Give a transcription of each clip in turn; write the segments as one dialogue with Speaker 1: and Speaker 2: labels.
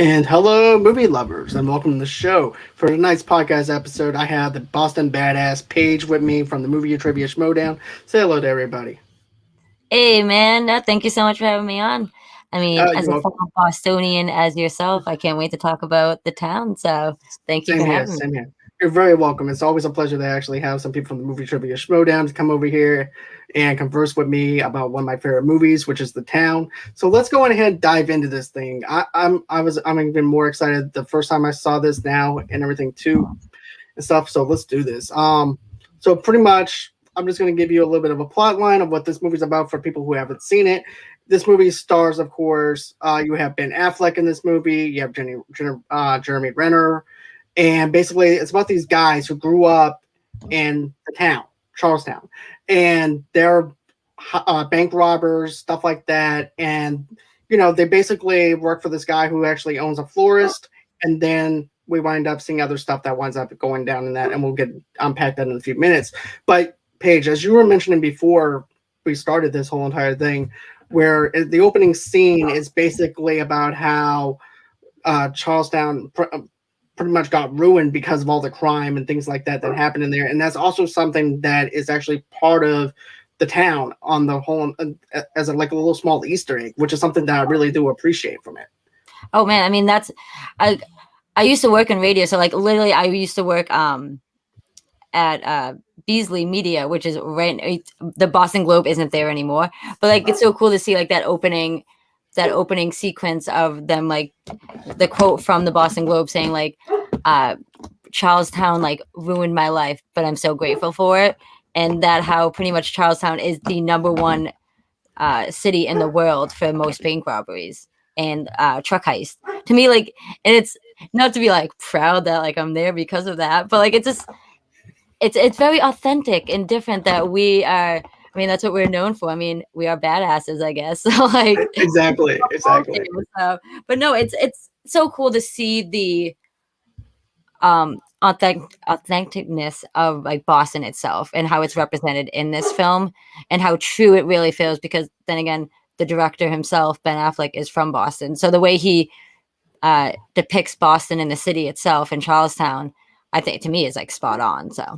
Speaker 1: And hello, movie lovers, and welcome to the show. For tonight's podcast episode, I have the Boston badass Paige with me from the Movie Trivia Schmoedown. Say hello to everybody.
Speaker 2: Hey man, thank you so much for having me on. I mean, as
Speaker 1: You're
Speaker 2: a
Speaker 1: welcome.
Speaker 2: fellow Bostonian as yourself, I can't wait to talk about the town. So thank you
Speaker 1: Same
Speaker 2: for
Speaker 1: here,
Speaker 2: having me.
Speaker 1: same here. You're very welcome. It's always a pleasure to actually have some people from the Movie Trivia Schmoedown to come over here and converse with me about one of my favorite movies, which is The Town. So let's go on ahead and dive into this thing. I'm even more excited the first time I saw this now and everything too and stuff. So let's do this. So pretty much, I'm just going to give you a little bit of a plot line of what this movie's about for people who haven't seen it. This movie stars, of course, you have Ben Affleck in this movie. You have Jeremy Renner, and basically, it's about these guys who grew up in the town, Charlestown, and they're bank robbers, stuff like that. And they basically work for this guy who actually owns a florist, and then we wind up seeing other stuff that winds up going down in that, and we'll get unpack that in a few minutes. But Paige, as you were mentioning before we started this whole entire thing, where the opening scene is basically about how Charlestown pretty much got ruined because of all the crime and things like that happened in there, and that's also something that is actually part of the town on the whole as like a little small Easter egg, which is something that I really do appreciate from it.
Speaker 2: Oh man, I mean I I used to work in radio, so like literally I used to work at Beasley Media, which is the Boston Globe isn't there anymore. But like it's so cool to see like that opening sequence of them, like the quote from the Boston Globe saying like Charlestown like ruined my life, but I'm so grateful for it. And that how pretty much Charlestown is the number one city in the world for most bank robberies and truck heist. To me, like, and it's not to be like proud that like I'm there because of that, but like it's just it's very authentic and different that we are. I mean, that's what we're known for. I mean, we are badasses, I guess. So like,
Speaker 1: Exactly.
Speaker 2: so, but no, it's so cool to see the authenticness of like Boston itself and how it's represented in this film and how true it really feels, because then again the director himself, Ben Affleck, is from Boston, so the way he depicts Boston and the city itself and Charlestown, I think to me is like spot on. So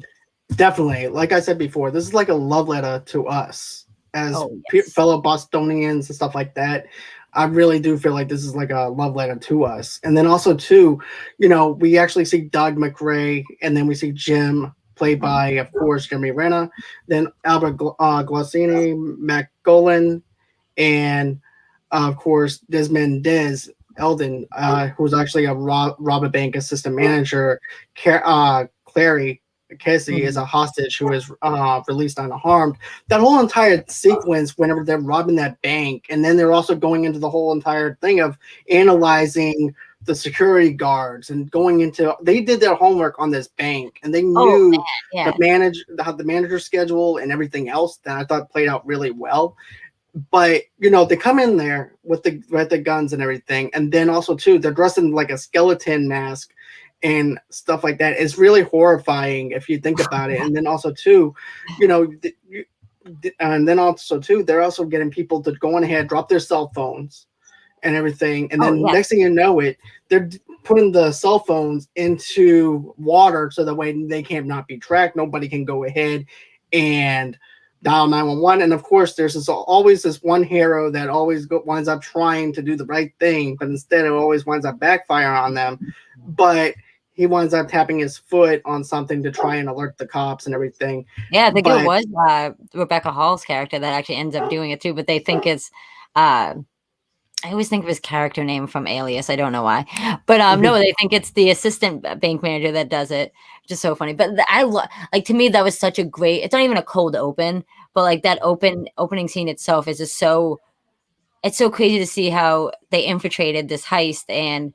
Speaker 1: Definitely, like I said before, this is like a love letter to us as
Speaker 2: oh yes.
Speaker 1: fellow Bostonians and stuff like that. I really do feel like this is like a love letter to us. And then also too, we actually see Doug McRae, and then we see Jim, played by, of course, Jeremy Renner, then Albert Glossini, Matt Golan, and of course Desmond Des Eldon, who's actually a rob a bank assistant manager. Clary Casey is a
Speaker 2: Mhm.
Speaker 1: hostage who is released unharmed. That whole entire sequence, whenever they're robbing that bank, and then they're also going into the whole entire thing of analyzing the security guards and going into, they did their homework on this bank, and they
Speaker 2: Oh man,
Speaker 1: knew
Speaker 2: yeah.
Speaker 1: the manager schedule and everything else that I thought played out really well. But they come in there with the guns and everything, and then also too they're dressed in like a skeleton mask and stuff like that. It's really horrifying if you think about it. And then also too, you know, and then also too, they're also getting people to go on ahead, drop their cell phones and everything, and
Speaker 2: Oh
Speaker 1: then
Speaker 2: yes.
Speaker 1: next thing you know, they're putting the cell phones into water so that way they can't not be tracked. Nobody can go ahead and dial 911. And of course, there's always this one hero that always winds up trying to do the right thing, but instead it always winds up backfiring on them. But he winds up tapping his foot on something to try and alert the cops and everything.
Speaker 2: Yeah, I think it
Speaker 1: But
Speaker 2: was Rebecca Hall's character that actually ends up doing it too, but they think it's uh I always think of his character name from Alias. I don't know why, but no, they think it's the assistant bank manager that does it. Just so funny. But like to me that was such a great. It's not even a cold open, but like that opening scene itself is just so. It's so crazy to see how they infiltrated this heist, and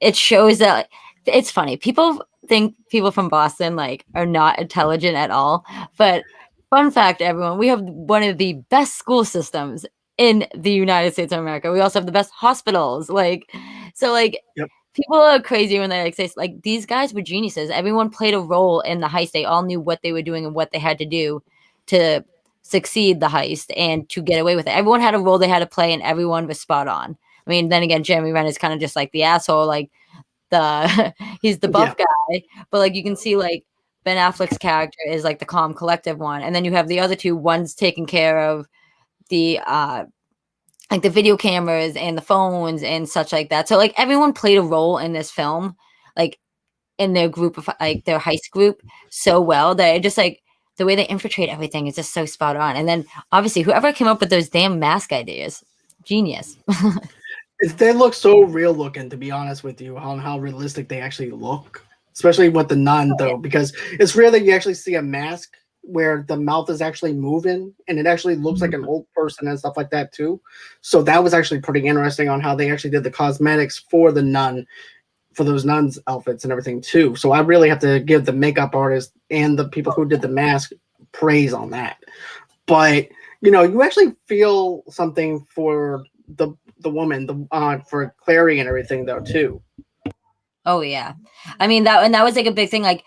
Speaker 2: it shows that it's funny. People think people from Boston like are not intelligent at all, but fun fact, everyone, we have one of the best school systems in the United States of America. We also have the best hospitals. Like, so like
Speaker 1: yep.
Speaker 2: people are crazy when they like say like these guys were geniuses. Everyone played a role in the heist. They all knew what they were doing and what they had to do to succeed the heist and to get away with it. Everyone had a role they had to play, and everyone was spot on. I mean, then again, Jeremy Renner is kind of just like the asshole, like the he's the buff guy, but like you can see like Ben Affleck's character is like the calm, collective one, and then you have the other two. One's taking care of the like the video cameras and the phones and such like that. So like everyone played a role in this film, like in their group of like their heist group so well that it just like the way they infiltrate everything is just so spot on. And then obviously whoever came up with those damn mask ideas, genius.
Speaker 1: They look so real looking, to be honest with you, on how realistic they actually look, especially with the nun, though, because it's rare that you actually see a mask where the mouth is actually moving and it actually looks like an old person and stuff like that, too. So that was actually pretty interesting on how they actually did the cosmetics for the nun, for those nuns' outfits and everything, too. So I really have to give the makeup artist and the people who did the mask praise on that. But, you know, you actually feel something for the woman, for Clary and everything though too.
Speaker 2: Oh yeah, I mean that was like a big thing. Like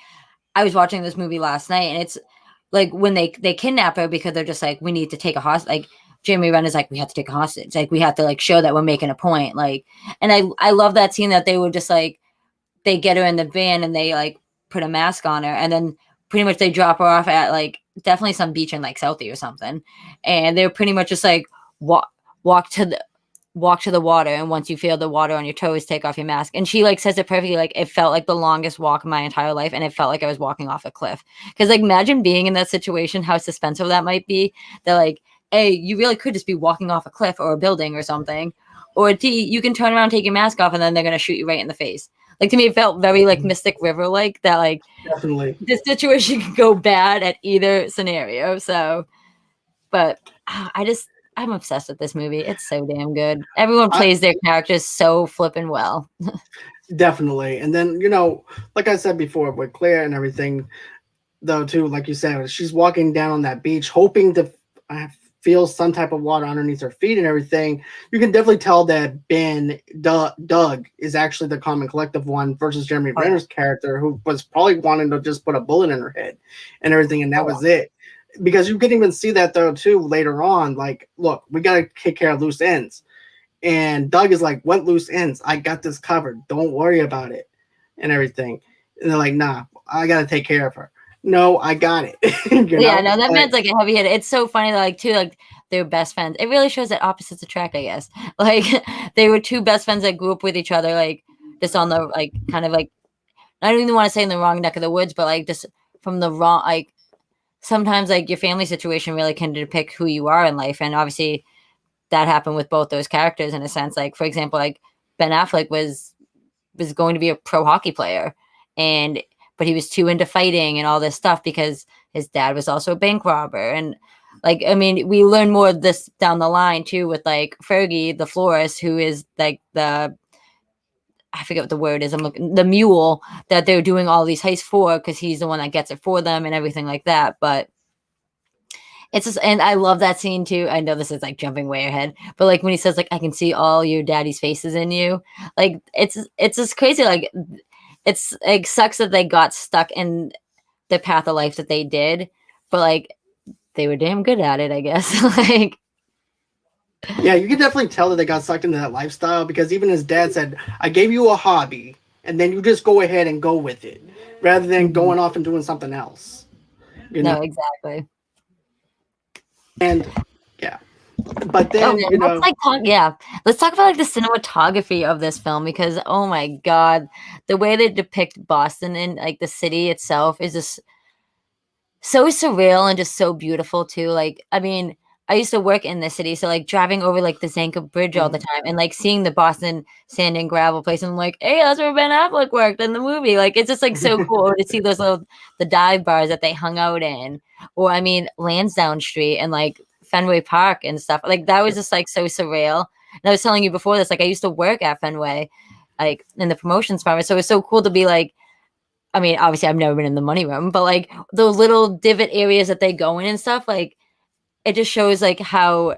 Speaker 2: I was watching this movie last night, and it's like when they kidnap her because they're just like, we need to take a hostage. Like Jeremy Renner's like, we have to take a hostage. Like we have to like show that we're making a point. Like, and I love that scene that they were just like, they get her in the van and they like put a mask on her, and then pretty much they drop her off at like definitely some beach in like Southie or something, and they're pretty much just like walk to the water, and once you feel the water on your toes, take off your mask. And she like says it perfectly, like it felt like the longest walk of my entire life, and it felt like I was walking off a cliff. Because like imagine being in that situation, how suspenseful that might be. That like, A, you really could just be walking off a cliff or a building or something, or D, you can turn around, take your mask off, and then they're gonna shoot you right in the face. Like to me, it felt very like Mystic River, like that. Like
Speaker 1: definitely,
Speaker 2: this situation could go bad at either scenario. So, but I'm obsessed with this movie. It's so damn good. Everyone plays their characters so flippin' well.
Speaker 1: Definitely. And then, you know, like I said before, with Claire and everything, though, too, like you said, she's walking down on that beach, hoping to feel some type of water underneath her feet and everything. You can definitely tell that Doug is actually the common collective one versus Jeremy Renner's character, who was probably wanting to just put a bullet in her head and everything, and that was it. Because you can even see that though too later on. Like, look, we gotta take care of loose ends, and Doug is like, "What loose ends? I got this covered. Don't worry about it," and everything. And they're like, "Nah, I gotta take care of her." No, I got it.
Speaker 2: Yeah, no, that man's like a heavy hitter. It's so funny, like too, like they're best friends. It really shows that opposites attract, I guess. Like they were two best friends that grew up with each other, like just on the like kind of like, I don't even want to say in the wrong neck of the woods, but like just from the wrong, like sometimes like your family situation really can depict who you are in life. And obviously that happened with both those characters in a sense. Like, for example, like Ben Affleck was going to be a pro hockey player, but he was too into fighting and all this stuff because his dad was also a bank robber. And like, I mean, we learn more of this down the line too with like Fergie, the florist, who is like I forget what the word is. I'm looking, the mule that they're doing all these heists for, because he's the one that gets it for them and everything like that. But it's just, and I love that scene too. I know this is like jumping way ahead, but like when he says like, I can see all your daddy's faces in you, like it's just crazy. Like it's like sucks that they got stuck in the path of life that they did, but like they were damn good at it, I guess. Like,
Speaker 1: yeah, you can definitely tell that they got sucked into that lifestyle, because even his dad said, "I gave you a hobby, and then you just go ahead and go with it, rather than going off and doing something else." You know?
Speaker 2: No, exactly.
Speaker 1: And yeah, but then you know,
Speaker 2: let's talk about like the cinematography of this film, because oh my god, the way they depict Boston and like the city itself is just so surreal and just so beautiful too. Like, I mean, I used to work in the city, so like driving over like the Zanka Bridge all the time and like seeing the Boston sand and gravel place, and I'm like, hey, that's where Ben Affleck worked in the movie. Like, it's just like so cool to see those the dive bars that they hung out in, or I mean, Lansdowne Street and like Fenway Park and stuff. Like that was just like so surreal. And I was telling you before this, like I used to work at Fenway, like in the promotions department, so it was so cool to be like, I mean, obviously I've never been in the money room, but like those little divot areas that they go in and stuff, like it just shows like how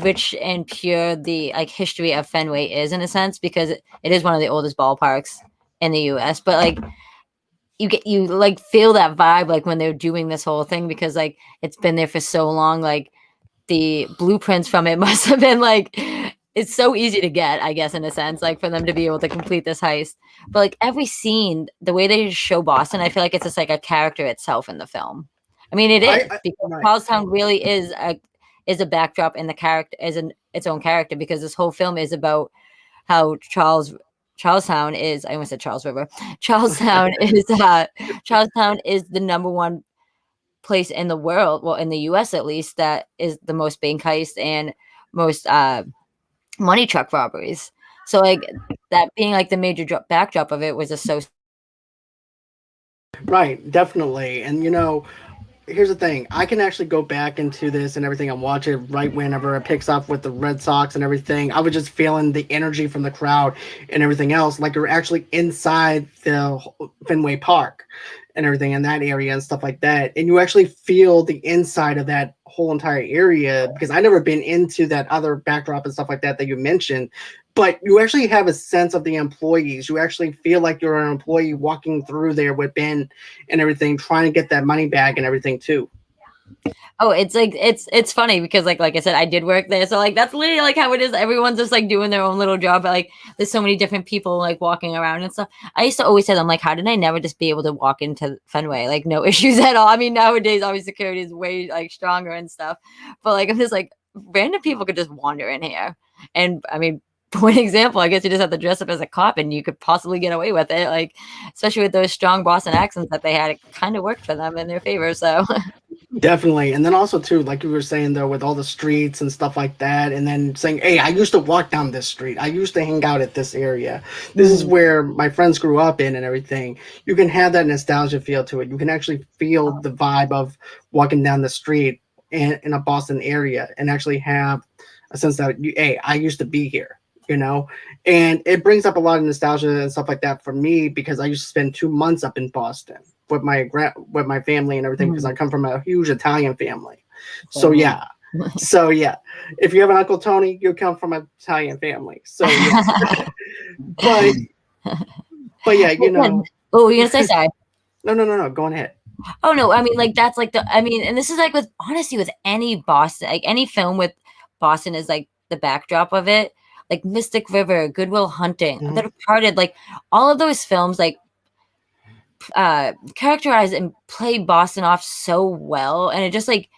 Speaker 2: rich and pure the like history of Fenway is in a sense, because it is one of the oldest ballparks in the US. But like you like feel that vibe like when they're doing this whole thing, because like it's been there for so long. Like the blueprints from it must have been like it's so easy to get, I guess, in a sense, like for them to be able to complete this heist. But like every scene, the way they show Boston, I feel like it's just like a character itself in the film. I mean, it is because
Speaker 1: Right.
Speaker 2: Charlestown really is a backdrop in the character, its own character, because this whole film is about how Charlestown is. I almost said Charles River. Charlestown is the number one place in the world, well, in the U.S. at least, that is the most bank heist and most money truck robberies. So like that being like the major backdrop of it was just so.
Speaker 1: Right, definitely. And here's the thing. I can actually go back into this and everything and watch it right whenever it picks up with the Red Sox and everything. I was just feeling the energy from the crowd and everything else, like you're actually inside the Fenway Park and everything in that area and stuff like that. And you actually feel the inside of that whole entire area, because I never been into that other backdrop and stuff like that you mentioned. But you actually have a sense of the employees. You actually feel like you're an employee walking through there with Ben and everything, trying to get that money back and everything too.
Speaker 2: Oh, it's like it's funny because like I said, I did work there, so like that's literally like how it is. Everyone's just like doing their own little job, but like there's so many different people like walking around and stuff. I used to always say, I'm like, how did I never just be able to walk into Fenway, like no issues at all? I mean, nowadays obviously security is way like stronger and stuff, but like I'm just like random people could just wander in here, and I mean. For an example, I guess you just have to dress up as a cop and you could possibly get away with it. Like, especially with those strong Boston accents that they had, it kind of worked for them in their favor. So
Speaker 1: Definitely. And then also too, like you were saying though, with all the streets and stuff like that, and then saying, hey, I used to walk down this street. I used to hang out at this area. This is where my friends grew up in and everything. You can have that nostalgia feel to it. You can actually feel the vibe of walking down the street in a Boston area and actually have a sense that, hey, I used to be here. And it brings up a lot of nostalgia and stuff like that for me, because I used to spend 2 months up in Boston with my family and everything, because I come from a huge Italian family. So yeah. If you have an Uncle Tony, you come from an Italian family. So yeah. but yeah,
Speaker 2: Oh, you're gonna say sorry?
Speaker 1: No. Go on ahead.
Speaker 2: Oh no, I mean like that's like and this is like with honestly with any Boston, like any film with Boston is like the backdrop of it. Like Mystic River, Good Will Hunting, The Departed, like all of those films, like characterize and play Boston off so well, and it just like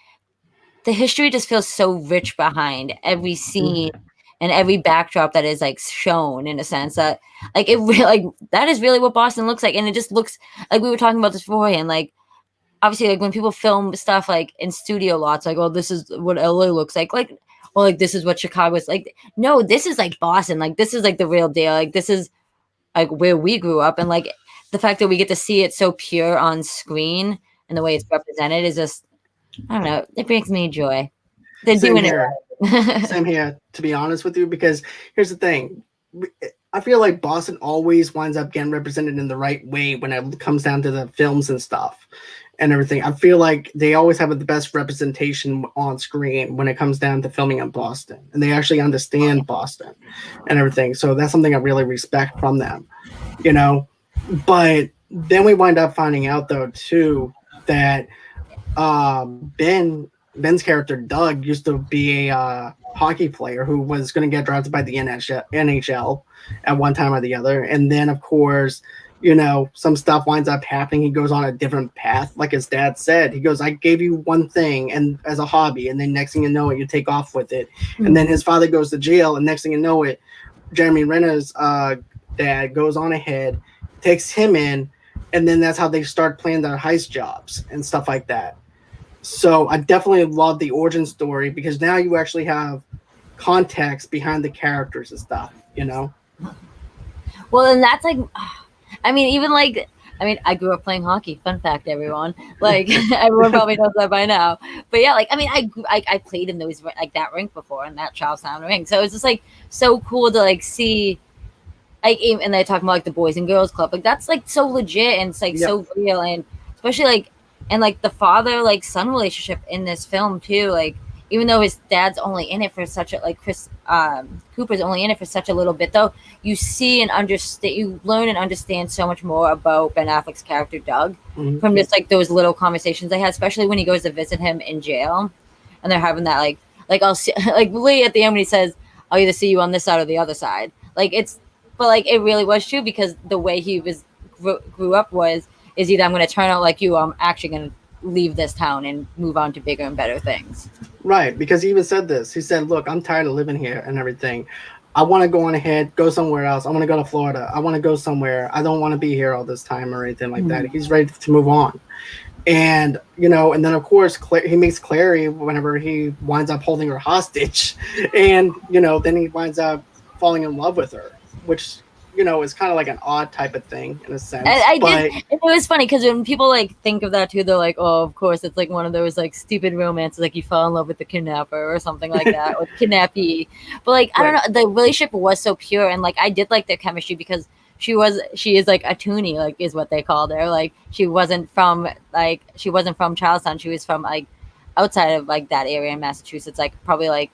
Speaker 2: the history just feels so rich behind every scene and every backdrop that is like shown, in a sense that like it really like that is really what Boston looks like, and it just looks like we were talking about this beforehand, like. Obviously, like when people film stuff like in studio lots, like, oh, this is what LA looks like, or like this is what Chicago's like. No, this is like Boston. Like this is like the real deal. Like this is like where we grew up, and like the fact that we get to see it so pure on screen and the way it's represented is just, I don't know, it brings me joy. They're doing it.
Speaker 1: Same here, to be honest with you, because here's the thing. I feel like Boston always winds up getting represented in the right way when it comes down to the films and stuff. And everything. I feel like they always have the best representation on screen when it comes down to filming in Boston, and they actually understand Boston and everything. So that's something I really respect from them, But then we wind up finding out though too that Ben's character Doug used to be a hockey player who was going to get drafted by the NHL at one time or the other, and then of course. Some stuff winds up happening. He goes on a different path. Like his dad said, he goes, I gave you one thing and as a hobby, and then next thing you know it, you take off with it. And then his father goes to jail, and next thing you know it, Jeremy Renner's dad goes on ahead, takes him in, and then that's how they start playing their heist jobs and stuff like that. So I definitely love the origin story, because now you actually have context behind the characters and stuff,
Speaker 2: Well, and that's like... I mean, even like, I grew up playing hockey. Fun fact, everyone. Like, everyone probably knows that by now. But yeah, like, I mean, I played in those, like, that rink before, in that Charlestown rink. So it's just, like, so cool to, like, see, like, and they talk about, like, the Boys and Girls Club. Like, that's, like, so legit, and it's, like, so real. And especially, like, and, like, the father, like, son relationship in this film, too. Like, even though his dad's only in it for such a, like, Chris Cooper's only in it for such a little bit, though, you see and understand, you learn and understand so much more about Ben Affleck's character Doug from just like those little conversations they had, especially when he goes to visit him in jail, and they're having that like I'll see, like Lee at the end when he says, I'll either see you on this side or the other side. Like but like it really was true because the way he grew up is either I'm going to turn out like you, or I'm actually going to leave this town and move on to bigger and better things.
Speaker 1: Right, because he even said this. He said, "Look, I'm tired of living here and everything. I want to go on ahead, go somewhere else. I want to go to Florida. I want to go somewhere. I don't want to be here all this time or anything like that." He's ready to move on. And and then of course he meets Clary whenever he winds up holding her hostage, and then he winds up falling in love with her, which is kind of like an odd type of thing in a sense.
Speaker 2: It was funny because when people like think of that too, they're like, oh, of course it's like one of those like stupid romances, like you fall in love with the kidnapper or something like that, or kidnappee. But like I don't know, the relationship was so pure, and like I did like their chemistry because she is like a toonie, like is what they called her. Like she wasn't from Charlestown. She was from like outside of like that area in Massachusetts, like probably like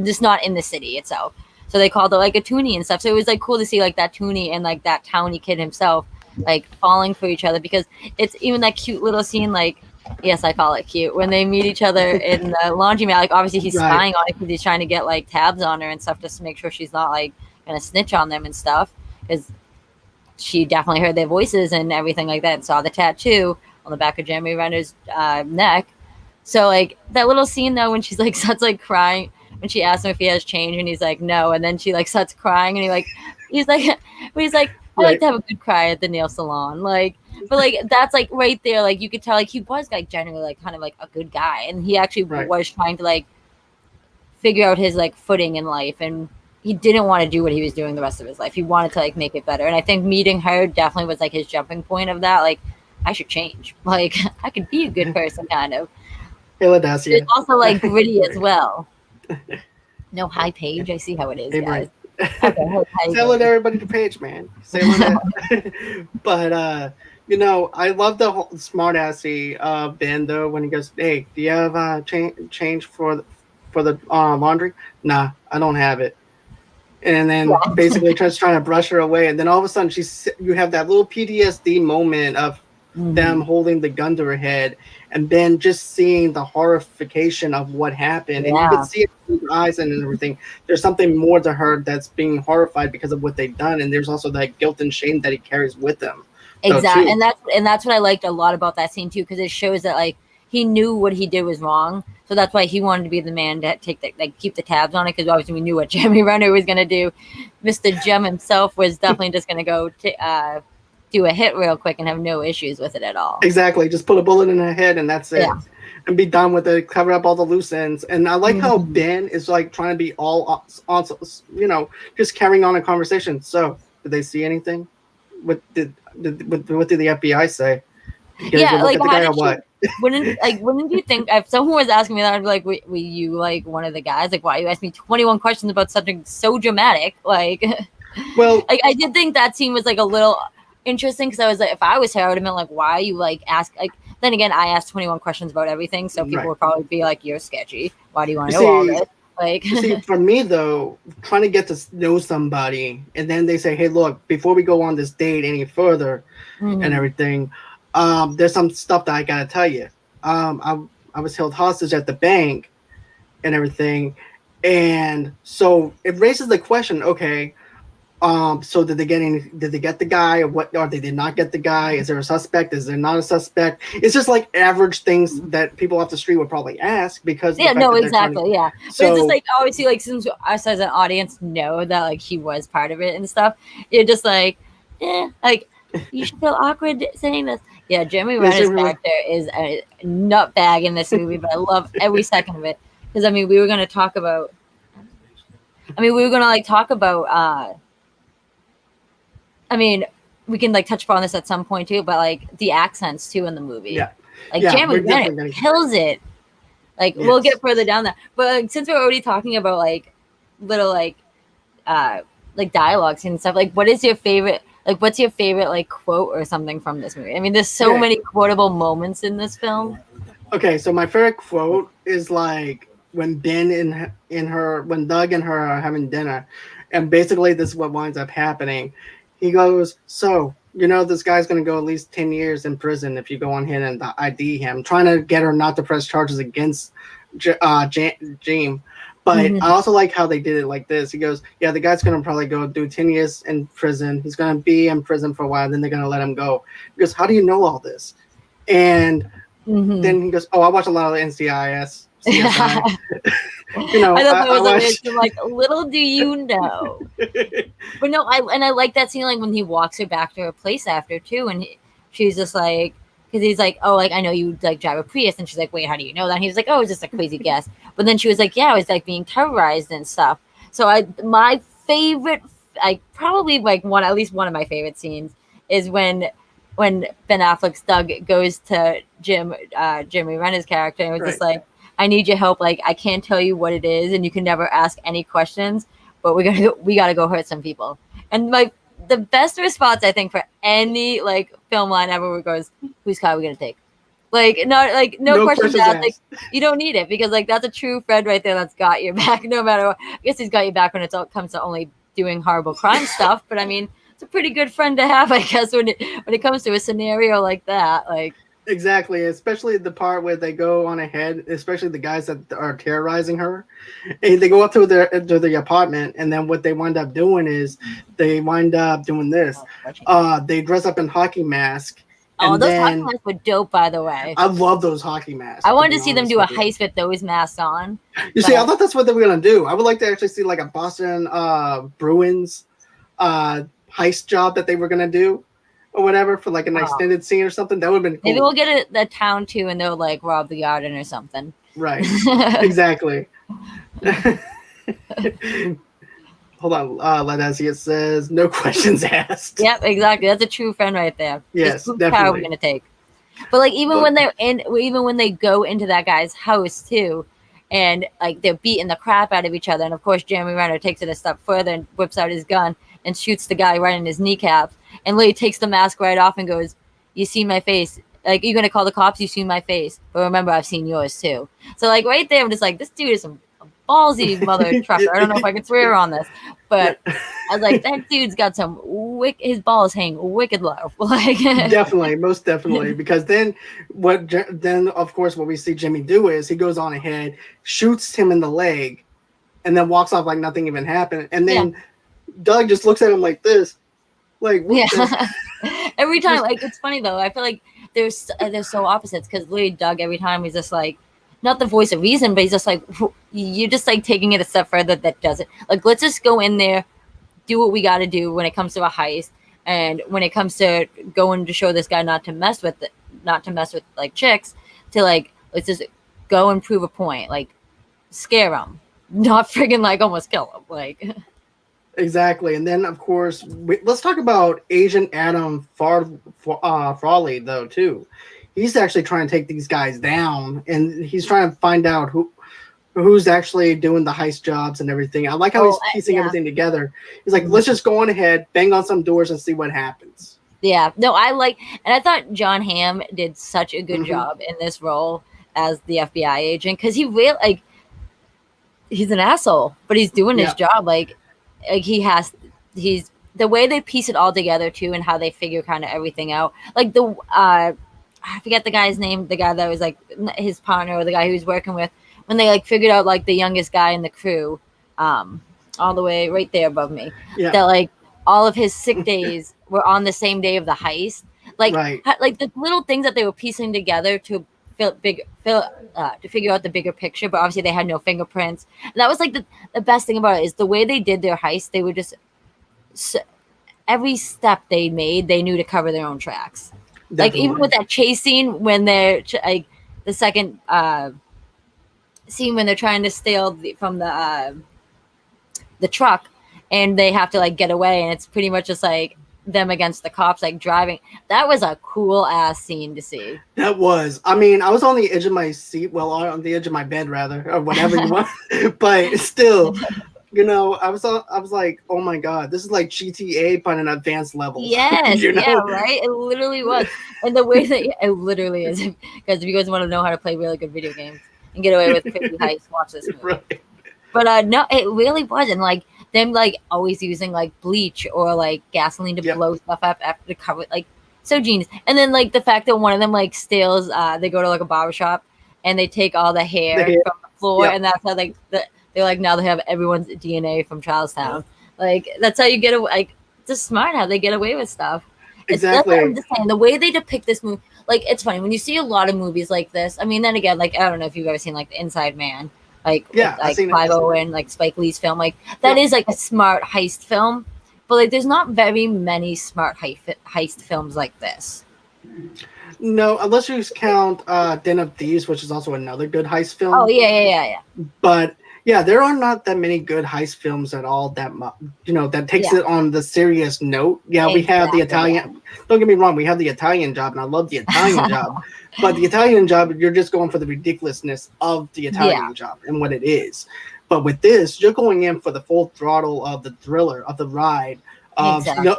Speaker 2: just not in the city itself. So they called her like a toonie and stuff. So it was like cool to see like that toonie and like that townie kid himself like falling for each other, because it's even that cute little scene, like, yes, I call it cute, when they meet each other in the laundromat. Like obviously he's spying on it because he's trying to get like tabs on her and stuff just to make sure she's not like gonna snitch on them and stuff, because she definitely heard their voices and everything like that and saw the tattoo on the back of Jeremy Renner's neck. So like that little scene though, when she's like starts like crying when she asks him if he has change and he's like no, and then she like starts crying and he's like I like to have a good cry at the nail salon, like, but like that's like right there, like you could tell like he was like generally like kind of like a good guy, and he actually was trying to like figure out his like footing in life, and he didn't want to do what he was doing the rest of his life. He wanted to like make it better, and I think meeting her definitely was like his jumping point of that, like I should change, like I could be a good person kind of. It's also like gritty as well. No, hi Paige. I see how it is, guys.
Speaker 1: Okay, say hello to everybody to Paige, man. Say hello to but I love the whole smart assy Ben though, when he goes, "Hey, do you have change for the laundry?" "Nah, I don't have it." And then basically trying to brush her away, and then all of a sudden you have that little PTSD moment of them holding the gun to her head, and then just seeing the horrification of what happened, and you can see it in her eyes and everything. There's something more to her that's being horrified because of what they've done, and there's also that guilt and shame that he carries with him.
Speaker 2: Exactly, and that's what I liked a lot about that scene too, because it shows that like he knew what he did was wrong, so that's why he wanted to be the man to keep the tabs on it, because obviously we knew what Jeremy Renner was gonna do. Mr. Jem himself was definitely just gonna go do a hit real quick and have no issues with it at all.
Speaker 1: Exactly, just put a bullet in her head and that's it, and be done with it. Cover up all the loose ends. And I like how Ben is like trying to be all on, just carrying on a conversation. So, did they see anything? What did the FBI say?
Speaker 2: Wouldn't you think if someone was asking me that, I'd be like, were you like one of the guys? Like, why you asked me 21 questions about something so dramatic? Like,
Speaker 1: well,
Speaker 2: like I did think that scene was like a little interesting, because I was like, if I was her, I would have been like, why you like ask, like, then again, I asked 21 questions about everything, so people would probably be like, you're sketchy, why do you want to know all this? Like,
Speaker 1: see, for me though, trying to get to know somebody, and then they say, hey, look, before we go on this date any further and everything, there's some stuff that I gotta tell you. I was held hostage at the bank and everything, and so it raises the question, okay, so did they get the guy, or what, or they did not get the guy? Is there a suspect? Is there not a suspect? It's just like average things that people off the street would probably ask, because
Speaker 2: exactly. So, but it's just like, obviously, like, since us as an audience know that like he was part of it and stuff, you're just like, like you should feel awkward saying this. Yeah, Jeremy Renner's character is a nutbag in this movie, but I love every second of it, because I mean we were gonna talk about I mean, we can like touch upon this at some point too, but like the accents too in the movie. Jeremy Renner kills it. Like we'll get further down that, but like, since we're already talking about like little like dialogues and stuff, like what's your favorite like quote or something from this movie? I mean, there's so many quotable moments in this film.
Speaker 1: Okay, so my favorite quote is like when when Doug and her are having dinner, and basically this is what winds up happening. He goes, so, this guy's going to go at least 10 years in prison if you go on here and ID him, trying to get her not to press charges against Jim. But I also like how they did it like this. He goes, yeah, the guy's going to probably go do 10 years in prison. He's going to be in prison for a while, and then they're going to let him go. He goes, how do you know all this? And then he goes, oh, I watch a lot of NCIS. CSI. You know,
Speaker 2: I thought that was
Speaker 1: watched...
Speaker 2: like, little do you know. But no, I like that scene, like when he walks her back to her place after too, and she's just like, because he's like, oh, like I know you like drive a Prius, and she's like, wait, how do you know that? And he was like, oh, it's just a crazy guess. But then she was like, yeah, I was like being terrorized and stuff. So my favorite, like probably like at least one of my favorite scenes is when Ben Affleck's Doug goes to Jeremy Renner's character, and was just like, I need your help. Like, I can't tell you what it is, and you can never ask any questions, but we gotta go hurt some people. And the best response, I think, for any like film line ever goes, whose car are we gonna take? Like, no questions asked. Like, you don't need it, because like that's a true friend right there that's got your back no matter what. I guess he's got your back when it comes to only doing horrible crime stuff, but I mean, it's a pretty good friend to have, I guess, when it comes to a scenario like that. Like,
Speaker 1: exactly, especially the part where they go on ahead, especially the guys that are terrorizing her, and they go up to the apartment, and then what they wind up doing is they wind up doing this. They dress up in hockey masks.
Speaker 2: Oh, those hockey masks were dope, by the way.
Speaker 1: I love those hockey masks.
Speaker 2: I wanted to see them do a heist with those masks on.
Speaker 1: You see, I thought that's what they were gonna do. I would like to actually see like a Boston Bruins heist job that they were gonna do, or whatever, for like an extended scene or something. That would have been cool.
Speaker 2: Maybe we'll get the town too, and they'll like rob the garden or something.
Speaker 1: Right. Exactly. Hold on. Ladazia says, no questions asked.
Speaker 2: Yep, exactly. That's a true friend right there.
Speaker 1: Yes,
Speaker 2: definitely.
Speaker 1: Definitely.
Speaker 2: Car are we gonna take? But like even when they go into that guy's house too, and like they're beating the crap out of each other, and of course Jeremy Renner takes it a step further and whips out his gun and shoots the guy right in his kneecap, and Lee takes the mask right off and goes, "You see my face? Like, you're gonna call the cops? You see my face, but remember, I've seen yours too." So like right there, I'm just like, this dude is a ballsy mother trucker. I don't know if I can swear on this, but I was like, that dude's got some his balls hang wicked low. Like,
Speaker 1: definitely, most definitely, because then of course what we see Jimmy do is he goes on ahead, shoots him in the leg, and then walks off like nothing even happened, and then Doug just looks at him like this, like
Speaker 2: every time. Like, it's funny though. I feel like they're so opposites, because literally Doug, every time he's just like, not the voice of reason, but he's just like, you're just like taking it a step further. That doesn't, like, let's just go in there, do what we got to do when it comes to a heist, and when it comes to going to show this guy not to mess with like chicks, to like, let's just go and prove a point, like scare him, not friggin' like almost kill him, like.
Speaker 1: Exactly. And then of course let's talk about Agent Adam Frawley though too. He's actually trying to take these guys down, and he's trying to find out who's actually doing the heist jobs and everything. I like how he's piecing everything together. He's like, let's just go on ahead, bang on some doors, and see what happens.
Speaker 2: Yeah, no, and I thought John Hamm did such a good job in this role as the FBI agent, because he really, like, he's an asshole, but he's doing his job. Like he's the way they piece it all together too, and how they figure kind of everything out. Like I forget the guy's name, the guy that was like his partner, or the guy he was working with, when they like figured out like the youngest guy in the crew, all the way right there above me, that like all of his sick days were on the same day of the heist. Like, like the little things that they were piecing together to figure out the bigger picture, but obviously they had no fingerprints. And that was like the best thing about it, is the way they did their heist. They would just every step they made, they knew to cover their own tracks. Definitely. Like even with that chase scene, when they're like the second scene when they're trying to steal from the truck, and they have to like get away, and it's pretty much just like them against the cops, like driving. That was a cool ass scene to see.
Speaker 1: That was. I mean, I was on the edge of my seat, well, on the edge of my bed rather, or whatever you want, but still, you know, I was like, oh my god, this is like GTA but an advanced level.
Speaker 2: Yes, you know? Yeah, right. It literally was, and the way that it literally is. Because if you guys want to know how to play really good video games and get away with crazy heists, watch this movie. Right. But no, it really was, and like them like always using like bleach or like gasoline to blow stuff up after to cover it, like so genius. And then like the fact that one of them like steals, they go to like a barbershop and they take all the hair from the floor, and that's how like they're like now they have everyone's DNA from Charlestown. Like that's how you get away. Like just smart how they get away with stuff. That's what I'm just saying. The way they depict this movie, like it's funny when you see a lot of movies like this. I mean, then again, like I don't know if you've ever seen like The Inside Man, like
Speaker 1: I've seen
Speaker 2: Clive Owen, like Spike Lee's film. Like that is like a smart heist film, but like there's not very many smart heist films like this.
Speaker 1: No, unless you count Den of Thieves, which is also another good heist film.
Speaker 2: Oh yeah.
Speaker 1: But yeah, there are not that many good heist films at all that that takes it on the serious note. Yeah, we have the Italian. Don't get me wrong, we have the Italian Job, and I love the Italian Job. But the Italian Job, you're just going for the ridiculousness of the Italian Job and what it is. But with this, you're going in for the full throttle of the thriller of the ride.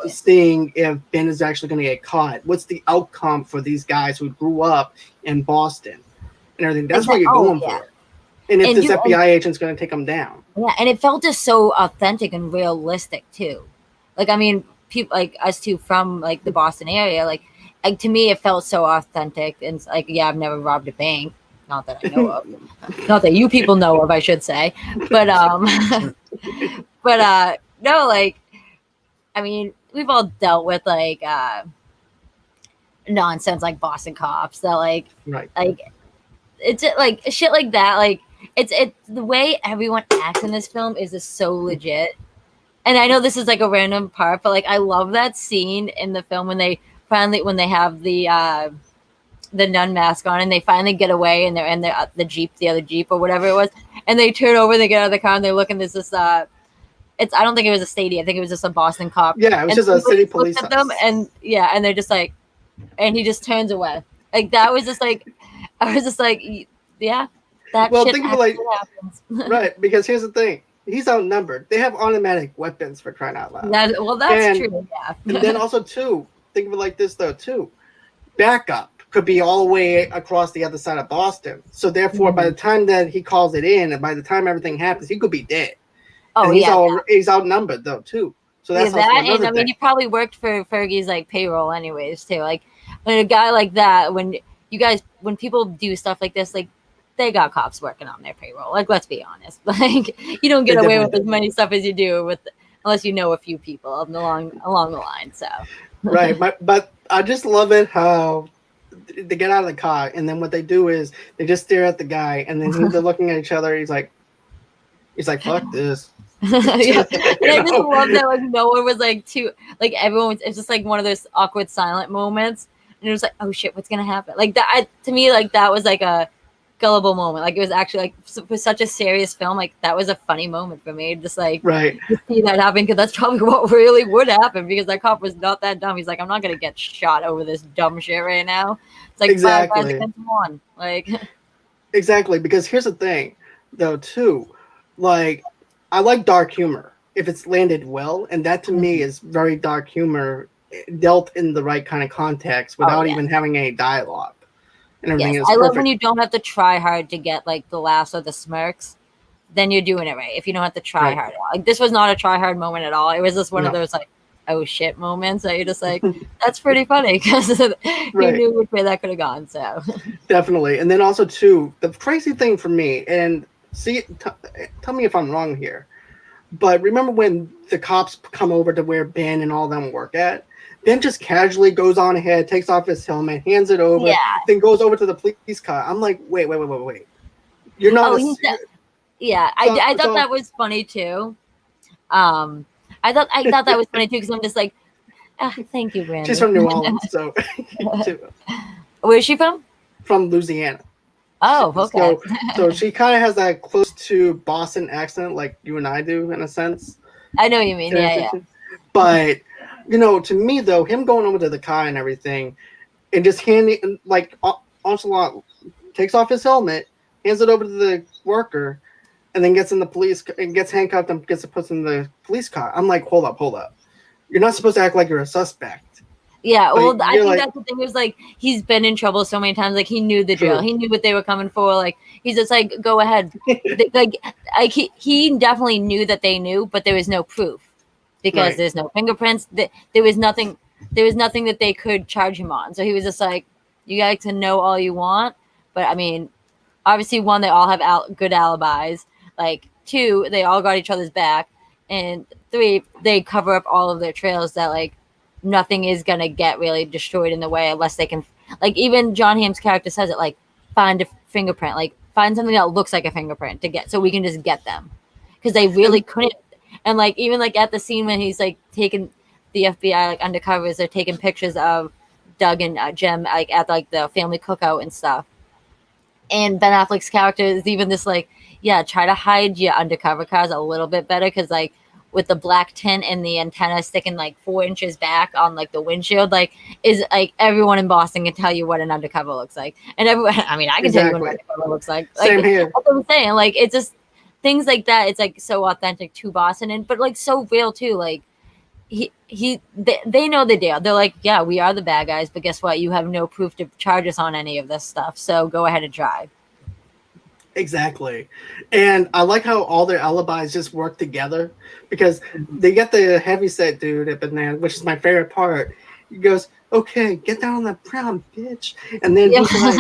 Speaker 1: Seeing if Ben is actually going to get caught. What's the outcome for these guys who grew up in Boston and everything? That's what you're going for. And if this FBI agent's going to take them down.
Speaker 2: Yeah, and it felt just so authentic and realistic too. Like, I mean, people like us two from like the Boston area, like to me, it felt so authentic. And like, yeah, I've never robbed a bank. Not that I know of. Not that you people know of, I should say. But no, like, I mean, we've all dealt with like nonsense like Boston cops that like it's like shit like that. Like it's the way everyone acts in this film is just so legit. And I know this is like a random part, but like I love that scene in the film when they have the nun mask on and they finally get away and they're in the other Jeep or whatever it was, and they turn over and they get out of the car and they look and there's this I don't think it was a stadium. I think it was just a Boston cop.
Speaker 1: Yeah, it was just a city police.
Speaker 2: At them and they're just like, and he just turns away. Like that was just like, I was just like, yeah, that.
Speaker 1: Well,
Speaker 2: shit
Speaker 1: think of it
Speaker 2: happens.
Speaker 1: Right, because here's the thing: he's outnumbered. They have automatic weapons for crying out loud.
Speaker 2: That's true. Yeah.
Speaker 1: And then also too, think of it like this though too: backup could be all the way across the other side of Boston. So therefore, by the time that he calls it in, and by the time everything happens, he could be dead.
Speaker 2: Oh,
Speaker 1: and he's outnumbered though too. So that's
Speaker 2: and I mean, he probably worked for Fergie's like payroll anyways too. Like when a guy like that, when people do stuff like this, like they got cops working on their payroll. Like let's be honest, like you don't get away with as many stuff as you do unless you know a few people along the line. So
Speaker 1: right, but I just love it how they get out of the car and then what they do is they just stare at the guy and then they're looking at each other. He's like, fuck this.
Speaker 2: And I just love that like no one was like too like everyone was, it's just like one of those awkward silent moments and it was like, oh shit, what's gonna happen? Like that to me, like that was like a gullible moment. Like it was actually like for such a serious film, like that was a funny moment for me. Just like to see that happen because that's probably what really would happen because that cop was not that dumb. He's like, I'm not gonna get shot over this dumb shit right now. It's like
Speaker 1: exactly.
Speaker 2: 5 guys against one. Like
Speaker 1: exactly, because here's the thing though too, like I like dark humor if it's landed well, and that to me is very dark humor dealt in the right kind of context without even having any dialogue. And everything is
Speaker 2: I love when you don't have to try hard to get like the laughs or the smirks. Then you're doing it right. If you don't have to try hard, like this was not a try hard moment at all. It was just one of those like oh shit moments that you're just like that's pretty funny because you knew which way that could have gone. So
Speaker 1: definitely, and then also too the crazy thing for me and. See, tell me if I'm wrong here, but remember when the cops come over to where Ben and all them work at? Ben just casually goes on ahead, takes off his helmet, hands it over, then goes over to the police car. I'm like, wait. You're not.
Speaker 2: I thought that was funny too. I thought that was funny too because I'm just like, thank you, Brandon.
Speaker 1: She's from New Orleans, so.
Speaker 2: Where is she from?
Speaker 1: From Louisiana.
Speaker 2: Oh, okay.
Speaker 1: So she kind of has that close to Boston accent, like you and I do, in a sense.
Speaker 2: I know what you mean. Yeah.
Speaker 1: But to me though, him going over to the car and everything, and just handing like Onslaught takes off his helmet, hands it over to the worker, and then gets in the police and gets handcuffed and gets put in the police car. I'm like, hold up. You're not supposed to act like you're a suspect.
Speaker 2: Yeah, well, I think that's the thing. It was like he's been in trouble so many times. Like he knew the drill. He knew what they were coming for. Like he's just like, go ahead. He definitely knew that they knew, but there was no proof because there's no fingerprints. There was nothing. There was nothing that they could charge him on. So he was just like, you guys can know all you want, but I mean, obviously, one, they all have good alibis. Like 2, they all got each other's back, and 3, they cover up all of their trails that like nothing is gonna get really destroyed in the way unless they can, like, even John Hamm's character says it, like, find a fingerprint, like find something that looks like a fingerprint to get, so we can just get them, because they really couldn't. And like even like at the scene when he's like taking the FBI like undercovers, they're taking pictures of Doug and Jem like at like the family cookout and stuff. And Ben Affleck's character is even this like, yeah, try to hide your undercover cars a little bit better, because like with the black tint and the antenna sticking like 4 inches back on like the windshield, like is like everyone in Boston can tell you what an undercover looks like, and everyone. I mean, I can tell you what an undercover looks like.
Speaker 1: Same here.
Speaker 2: That's what I'm saying. Like it's just things like that. It's like so authentic to Boston, and but like so real too. Like they know the deal. They're like, yeah, we are the bad guys, but guess what? You have no proof to charge us on any of this stuff. So go ahead and drive.
Speaker 1: Exactly. And I like how all their alibis just work together, because they get the heavyset dude at Banana, which is my favorite part. He goes, okay, get down on the ground, bitch. And then he's like,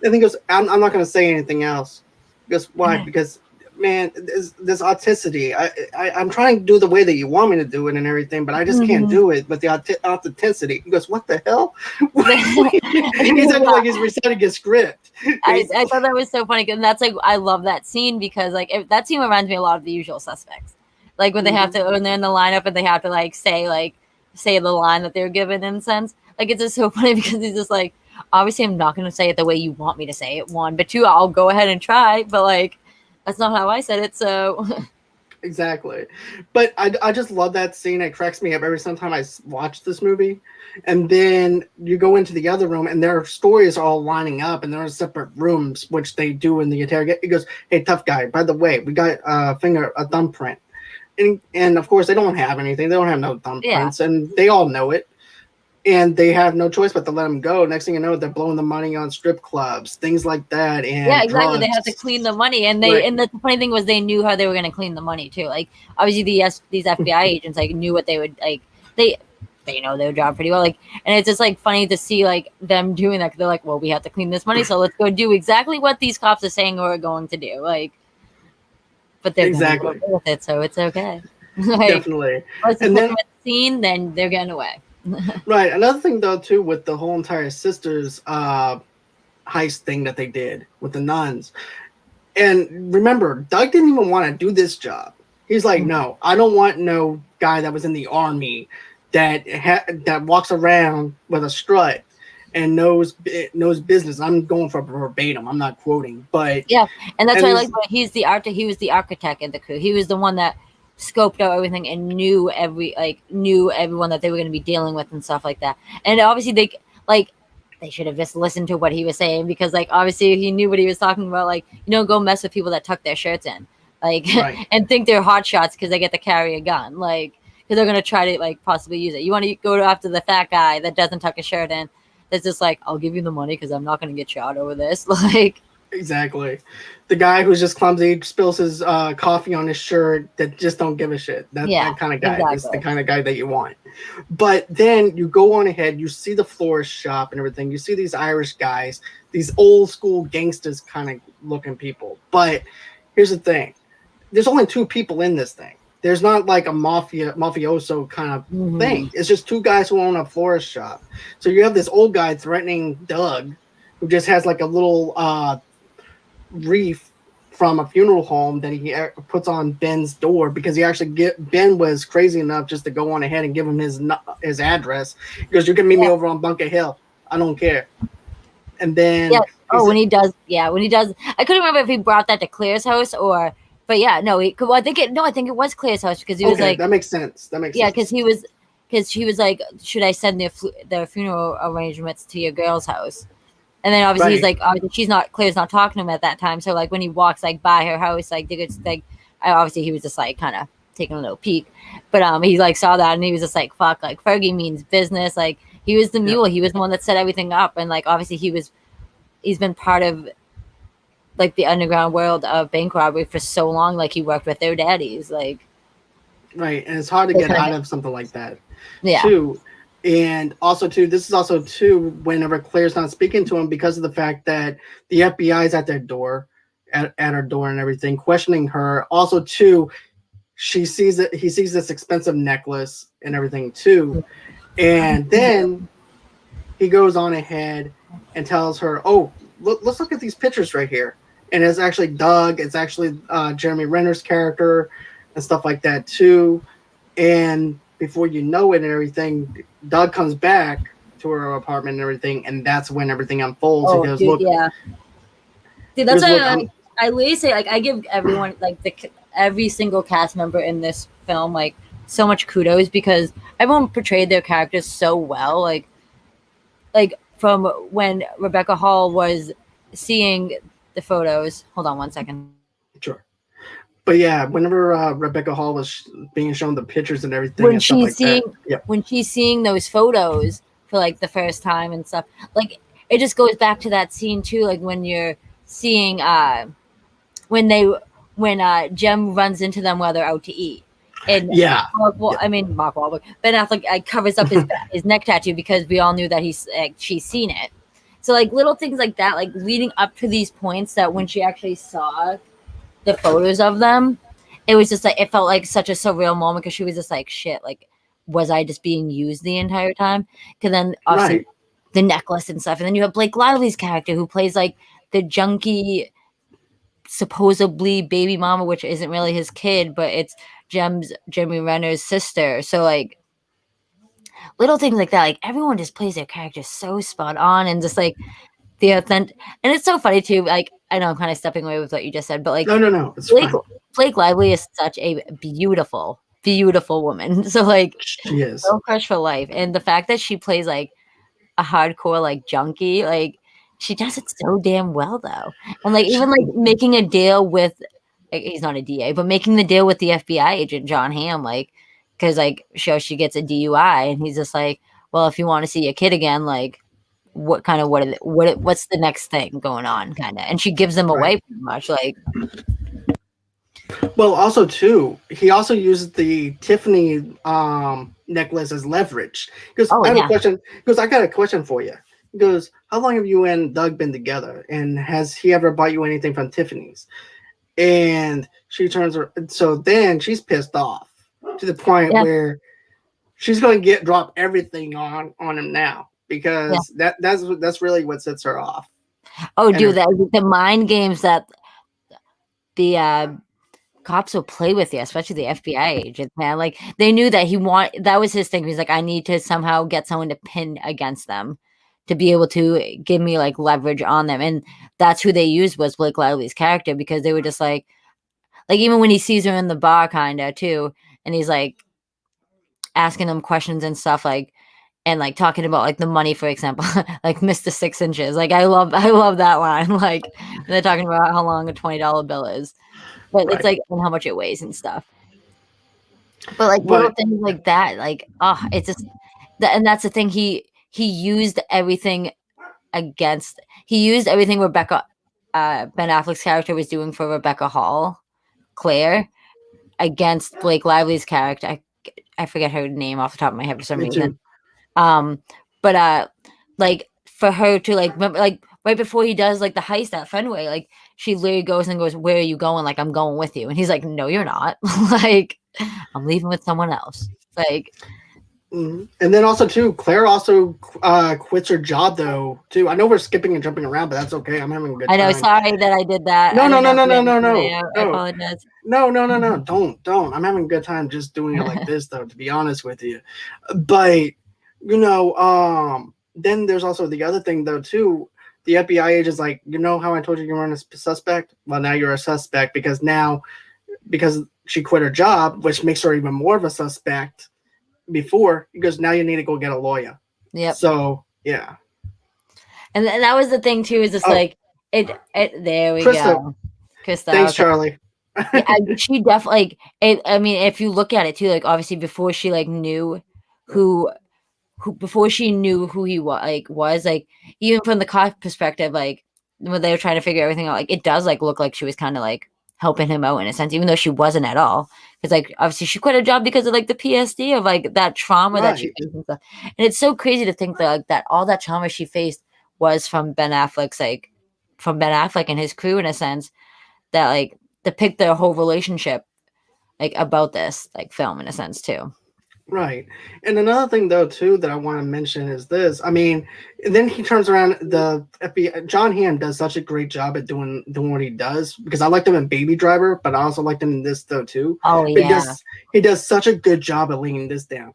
Speaker 1: and he goes, I'm not going to say anything else. He goes, why? Because, man, there's authenticity. I'm trying to do the way that you want me to do it and everything, but I just can't do it. But the authenticity. He goes, what the hell? He's acting like he's reciting a script.
Speaker 2: I thought that was so funny, and that's like, I love that scene, because like that scene reminds me a lot of The Usual Suspects, like when they have to, when they're in the lineup and they have to like say the line that they're given, in a sense. Like it's just so funny, because he's just like, obviously I'm not going to say it the way you want me to say it, 1, but 2, I'll go ahead and try, but like that's not how I said it, so.
Speaker 1: Exactly. But I just love that scene. It cracks me up every single time I watch this movie. And then you go into the other room and their stories are all lining up, and they're in separate rooms, which they do in the interrogation. He goes, hey, tough guy, by the way, we got a thumbprint. And of course, they don't have anything. They don't have no thumbprints, and they all know it. And they have no choice but to let him go. Next thing you know, they're blowing the money on strip clubs, things like that. And
Speaker 2: yeah, exactly.
Speaker 1: drugs.
Speaker 2: They have to clean the money, and and the funny thing was they knew how they were going to clean the money too. Like obviously these FBI agents like knew what they would like. They know their job pretty well. Like, and it's just like funny to see like them doing that. They're like, well, we have to clean this money, so let's go do exactly what these cops are saying we're going to do. Like, but they're exactly with it, so it's okay. Like,
Speaker 1: definitely.
Speaker 2: Once you put them at the scene, then they're getting away.
Speaker 1: Right. Another thing, though, too, with the whole entire sisters heist thing that they did with the nuns. And remember, Doug didn't even want to do this job. He's like, no, I don't want no guy that was in the army that walks around with a strut and knows business. I'm going for verbatim. I'm not quoting, but
Speaker 2: yeah, and that's why I like. He was the architect in the crew. He was the one that scoped out everything and knew everyone that they were going to be dealing with and stuff like that. And obviously they should have just listened to what he was saying, because like obviously he knew what he was talking about. Like, go mess with people that tuck their shirts in, like, right. And think they're hot shots because they get to carry a gun, like, because they're going to try to like possibly use it. You want to go after the fat guy that doesn't tuck his shirt in, that's just like, I'll give you the money because I'm not going to get shot over this. Like,
Speaker 1: exactly. The guy who's just clumsy, spills his coffee on his shirt, that just don't give a shit. That kind of guy. Exactly. Is the kind of guy that you want. But then you go on ahead, you see the florist shop and everything. You see these Irish guys, these old school gangsters kind of looking people. But here's the thing. There's only 2 people in this thing. There's not like a mafioso kind of thing. It's just 2 guys who own a florist shop. So you have this old guy threatening Doug, who just has like a little wreath from a funeral home that he puts on Ben's door, because Ben was crazy enough just to go on ahead and give him his address. He goes, you can meet me over on Bunker Hill. I don't care. And then
Speaker 2: when he does, I couldn't remember if he brought that to Claire's house or. But yeah, no, I think it was Claire's house, because he was like,
Speaker 1: that makes sense.
Speaker 2: Because she was like, should I send the funeral arrangements to your girl's house? And then obviously he's like, obviously Claire's not talking to him at that time. So like when he walks like by her house, like obviously he was just like kind of taking a little peek, but he like saw that and he was just like, fuck, like Fergie means business. Like he was the mule. He was the one that set everything up. And like, obviously he's been part of like the underground world of bank robbery for so long. Like he worked with their daddies, like.
Speaker 1: Right. And it's hard to get out of something like that.
Speaker 2: Yeah.
Speaker 1: Too. And also too, this is also too, whenever Claire's not speaking to him, because of the fact that the FBI is at their door at her door and everything, questioning her. Also, too, he sees this expensive necklace and everything too, and then he goes on ahead and tells her, "Oh, let's look at these pictures right here." And it's actually Doug. It's actually Jeremy Renner's character and stuff like that too. And before you know it and everything, Doug comes back to her apartment and everything, and that's when everything unfolds.
Speaker 2: Oh,
Speaker 1: He goes,
Speaker 2: dude,
Speaker 1: "Look,
Speaker 2: yeah. Dude, that's
Speaker 1: look,
Speaker 2: why I literally say like I give everyone like every single cast member in this film like so much kudos because everyone portrayed their characters so well. Like from when Rebecca Hall was seeing the photos. Hold on one second.
Speaker 1: sure." But yeah, whenever Rebecca Hall was being shown the pictures and everything
Speaker 2: When
Speaker 1: and stuff
Speaker 2: she's
Speaker 1: like that,
Speaker 2: seeing
Speaker 1: yeah,
Speaker 2: when she's seeing those photos for like the first time and stuff, like it just goes back to that scene too, like when you're seeing when they when Jem runs into them while they're out to eat. And
Speaker 1: yeah, yeah.
Speaker 2: I mean Mark Wahlberg, Ben Affleck covers up his neck tattoo because we all knew that she's seen it. So like little things like that, like leading up to these points that when she actually saw the photos of them, it was just like it felt like such a surreal moment because she was just like, shit, like was I just being used the entire time? Because then obviously
Speaker 1: Right.
Speaker 2: the necklace and stuff, and then you have Blake Lively's character who plays like the junkie supposedly baby mama, which isn't really his kid, but it's Jeremy Renner's sister. So like little things like that, like everyone just plays their character so spot on and just like the authentic. And it's so funny too. Like I know I'm kind of stepping away with what you just said, but like
Speaker 1: No, it's
Speaker 2: Blake
Speaker 1: fine.
Speaker 2: Blake Lively is such a beautiful, beautiful woman. So like
Speaker 1: She is.
Speaker 2: so crush for life, and the fact that she plays like a hardcore like junkie, like she does it so damn well though. And like even like making a deal with like, he's not a DA, but making the deal with the FBI agent John Hamm, like because like she gets a DUI, and he's just like, well, if you want to see your kid again, like what's the next thing going on, kind of, and she gives them away
Speaker 1: Right.
Speaker 2: pretty much, like
Speaker 1: Well, also too, he also used the Tiffany necklace as leverage. Because
Speaker 2: oh
Speaker 1: I have a
Speaker 2: yeah,
Speaker 1: question. Because I got a question for you. He goes, "How long have you and Doug been together? And has he ever bought you anything from Tiffany's?" And she turns her. So then she's pissed off to the point
Speaker 2: yeah,
Speaker 1: where she's going to drop everything on him now
Speaker 2: yeah.
Speaker 1: because that's really what sets her off.
Speaker 2: Oh,
Speaker 1: And
Speaker 2: dude,
Speaker 1: her,
Speaker 2: the mind games that the cops will play with you, especially the FBI agents, man. Like they knew that that was his thing. He's like, I need to somehow get someone to pin against them to be able to give me like leverage on them. And that's who they used was Blake Lively's character because they were just like even when he sees her in the bar kinda too, and he's like asking them questions and stuff like and like talking about like the money, for example, like Mr. 6 inches. Like I love that line. Like they're talking about how long a $20 bill is. But it's
Speaker 1: right.
Speaker 2: like and how much it weighs and stuff. But like little
Speaker 1: But
Speaker 2: things like that, like it's just and that's the thing. He used everything he used everything Rebecca Ben Affleck's character was doing for Rebecca Hall, Claire, against Blake Lively's character. I forget her name off the top of my head for some
Speaker 1: me
Speaker 2: reason.
Speaker 1: too.
Speaker 2: Um, but like for her to like remember, like right before he does like the heist at Fenway, like she literally goes, "Where are you going?" Like I'm going with you, and he's like, "No, you're not." Like I'm leaving with someone else. Like
Speaker 1: Mhm. And then also too, Claire also quits her job though too. I know we're skipping and jumping around, but that's okay. I'm having a good
Speaker 2: I know.
Speaker 1: time.
Speaker 2: Sorry that I did that.
Speaker 1: No,
Speaker 2: I
Speaker 1: no,
Speaker 2: didn't
Speaker 1: no,
Speaker 2: know if
Speaker 1: no,
Speaker 2: we
Speaker 1: no,
Speaker 2: had
Speaker 1: no,
Speaker 2: anything
Speaker 1: no,
Speaker 2: I
Speaker 1: no,
Speaker 2: apologize.
Speaker 1: no. Don't. I'm having a good time just doing it like this though. To be honest with you, but then there's also the other thing though too. The FBI agent's like, you know how I told you you weren't a suspect? Well, now you're a suspect because she quit her job, which makes her even more of a suspect before, because now you need to go get a lawyer.
Speaker 2: Yep.
Speaker 1: So yeah.
Speaker 2: And that was the thing too. Is just
Speaker 1: Oh,
Speaker 2: like it. There we
Speaker 1: Krista,
Speaker 2: go, Krista.
Speaker 1: thanks,
Speaker 2: Okay.
Speaker 1: Charlie.
Speaker 2: Yeah, she definitely. Like, I mean, if you look at it too, like obviously before she like knew who before she knew who he was like even from the cop perspective, like when they were trying to figure everything out, like it does like look like she was kind of like helping him out in a sense, even though she wasn't at all. Because like obviously she quit her job because of like the PSD of like that trauma that she
Speaker 1: Right.
Speaker 2: faced and stuff. And it's so crazy to think that like that all that trauma she faced was from Ben Affleck and his crew in a sense. that like depict their whole relationship like about this like film in a sense too.
Speaker 1: Right. And another thing though too that I want to mention is this. I mean, and then he turns around the FBI, John Hamm does such a great job at doing what he does because I liked him in Baby Driver, but I also liked him in this though too.
Speaker 2: Oh
Speaker 1: But
Speaker 2: yeah.
Speaker 1: he does such a good job at laying this down.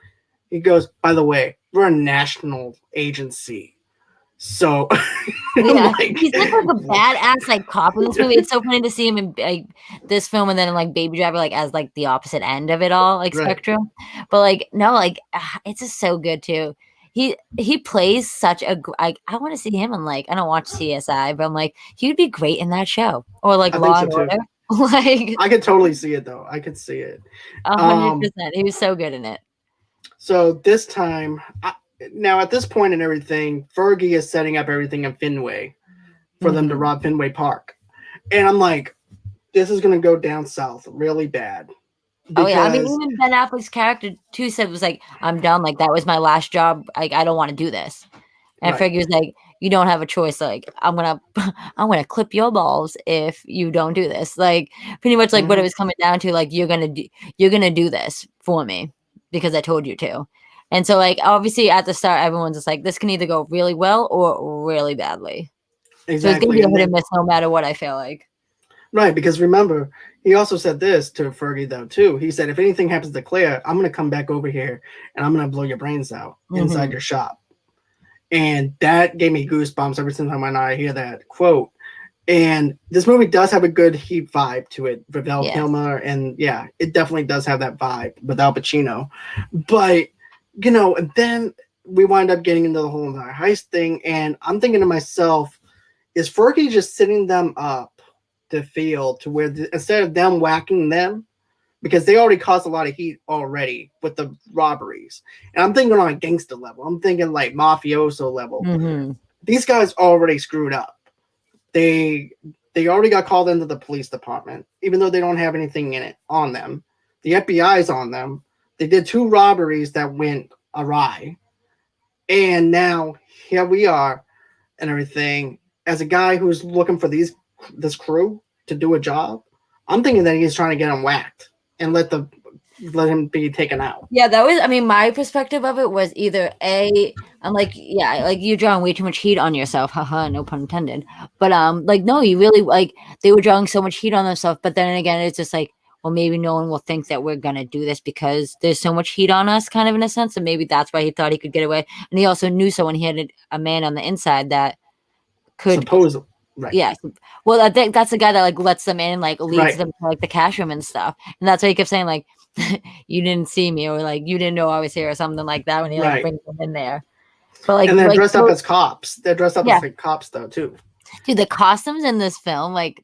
Speaker 1: He goes, by the way, we're a national agency. So
Speaker 2: Yeah,
Speaker 1: like
Speaker 2: he's like a badass like cop in this movie. It's so funny to see him in like this film and then in like Baby Driver like as like the opposite end of it all like
Speaker 1: right.
Speaker 2: spectrum. But like no, like it's just so good too. He plays such a like I want to see him in like I don't watch CSI, but I'm like he would be great in that show or like
Speaker 1: I think
Speaker 2: Law
Speaker 1: so
Speaker 2: and
Speaker 1: too.
Speaker 2: Order. Like
Speaker 1: I could totally see it though. I could see it.
Speaker 2: 100%. He was so good in it.
Speaker 1: So this time, now at this point and everything, Fergie is setting up everything in Fenway for them to rob Fenway Park, and I'm like, this is gonna go down south really bad.
Speaker 2: Oh yeah, I mean even Ben Affleck's character too said was like, "I'm done. Like that was my last job. Like I don't want to do this." And
Speaker 1: right.
Speaker 2: Fergie was like, "You don't have a choice. Like I'm gonna clip your balls if you don't do this." Like pretty much like what it was coming down to. Like you're gonna do this for me because I told you to. And so like obviously at the start, everyone's just like, this can either go really well or really badly.
Speaker 1: Exactly.
Speaker 2: So it's gonna be a hit and miss no matter what. I feel like.
Speaker 1: Right, because remember, he also said this to Fergie though too. He said, if anything happens to Claire, I'm gonna come back over here and I'm gonna blow your brains out inside your shop. And that gave me goosebumps every single time I hear that quote. And this movie does have a good Heat vibe to it with Val Kilmer, and yeah, it definitely does have that vibe with Al Pacino. But and then we wind up getting into the whole entire heist thing, and I'm thinking to myself, is Fergie just sitting them up to feel to where instead of them whacking them, because they already caused a lot of heat already with the robberies, and I'm thinking on a gangster level, I'm thinking like mafioso level. These guys already screwed up. They already got called into the police department, even though they don't have anything in it on them. The FBI's on them. They did 2 robberies that went awry, and now here we are and everything. As a guy who's looking for this crew to do a job, I'm thinking that he's trying to get them whacked and let him be taken out.
Speaker 2: Yeah, that was. I mean, my perspective of it was either I'm like, yeah, like you're drawing way too much heat on yourself, haha, no pun intended. But like, no, you really like they were drawing so much heat on themselves. But then again, it's just like, well, maybe no one will think that we're gonna do this because there's so much heat on us, kind of in a sense, and maybe that's why he thought he could get away. And he also knew someone. He had a man on the inside that could
Speaker 1: supposedly. Right.
Speaker 2: Yeah. Well, I think that's the guy that like lets them in, like leads them to like the cash room and stuff. And that's why he kept saying like, "You didn't see me," or like, "You didn't know I was here," or something like that when he like brings them in there. But like,
Speaker 1: and they're dressed up as cops. They're dressed up as like cops though too.
Speaker 2: Dude, the costumes in this film, like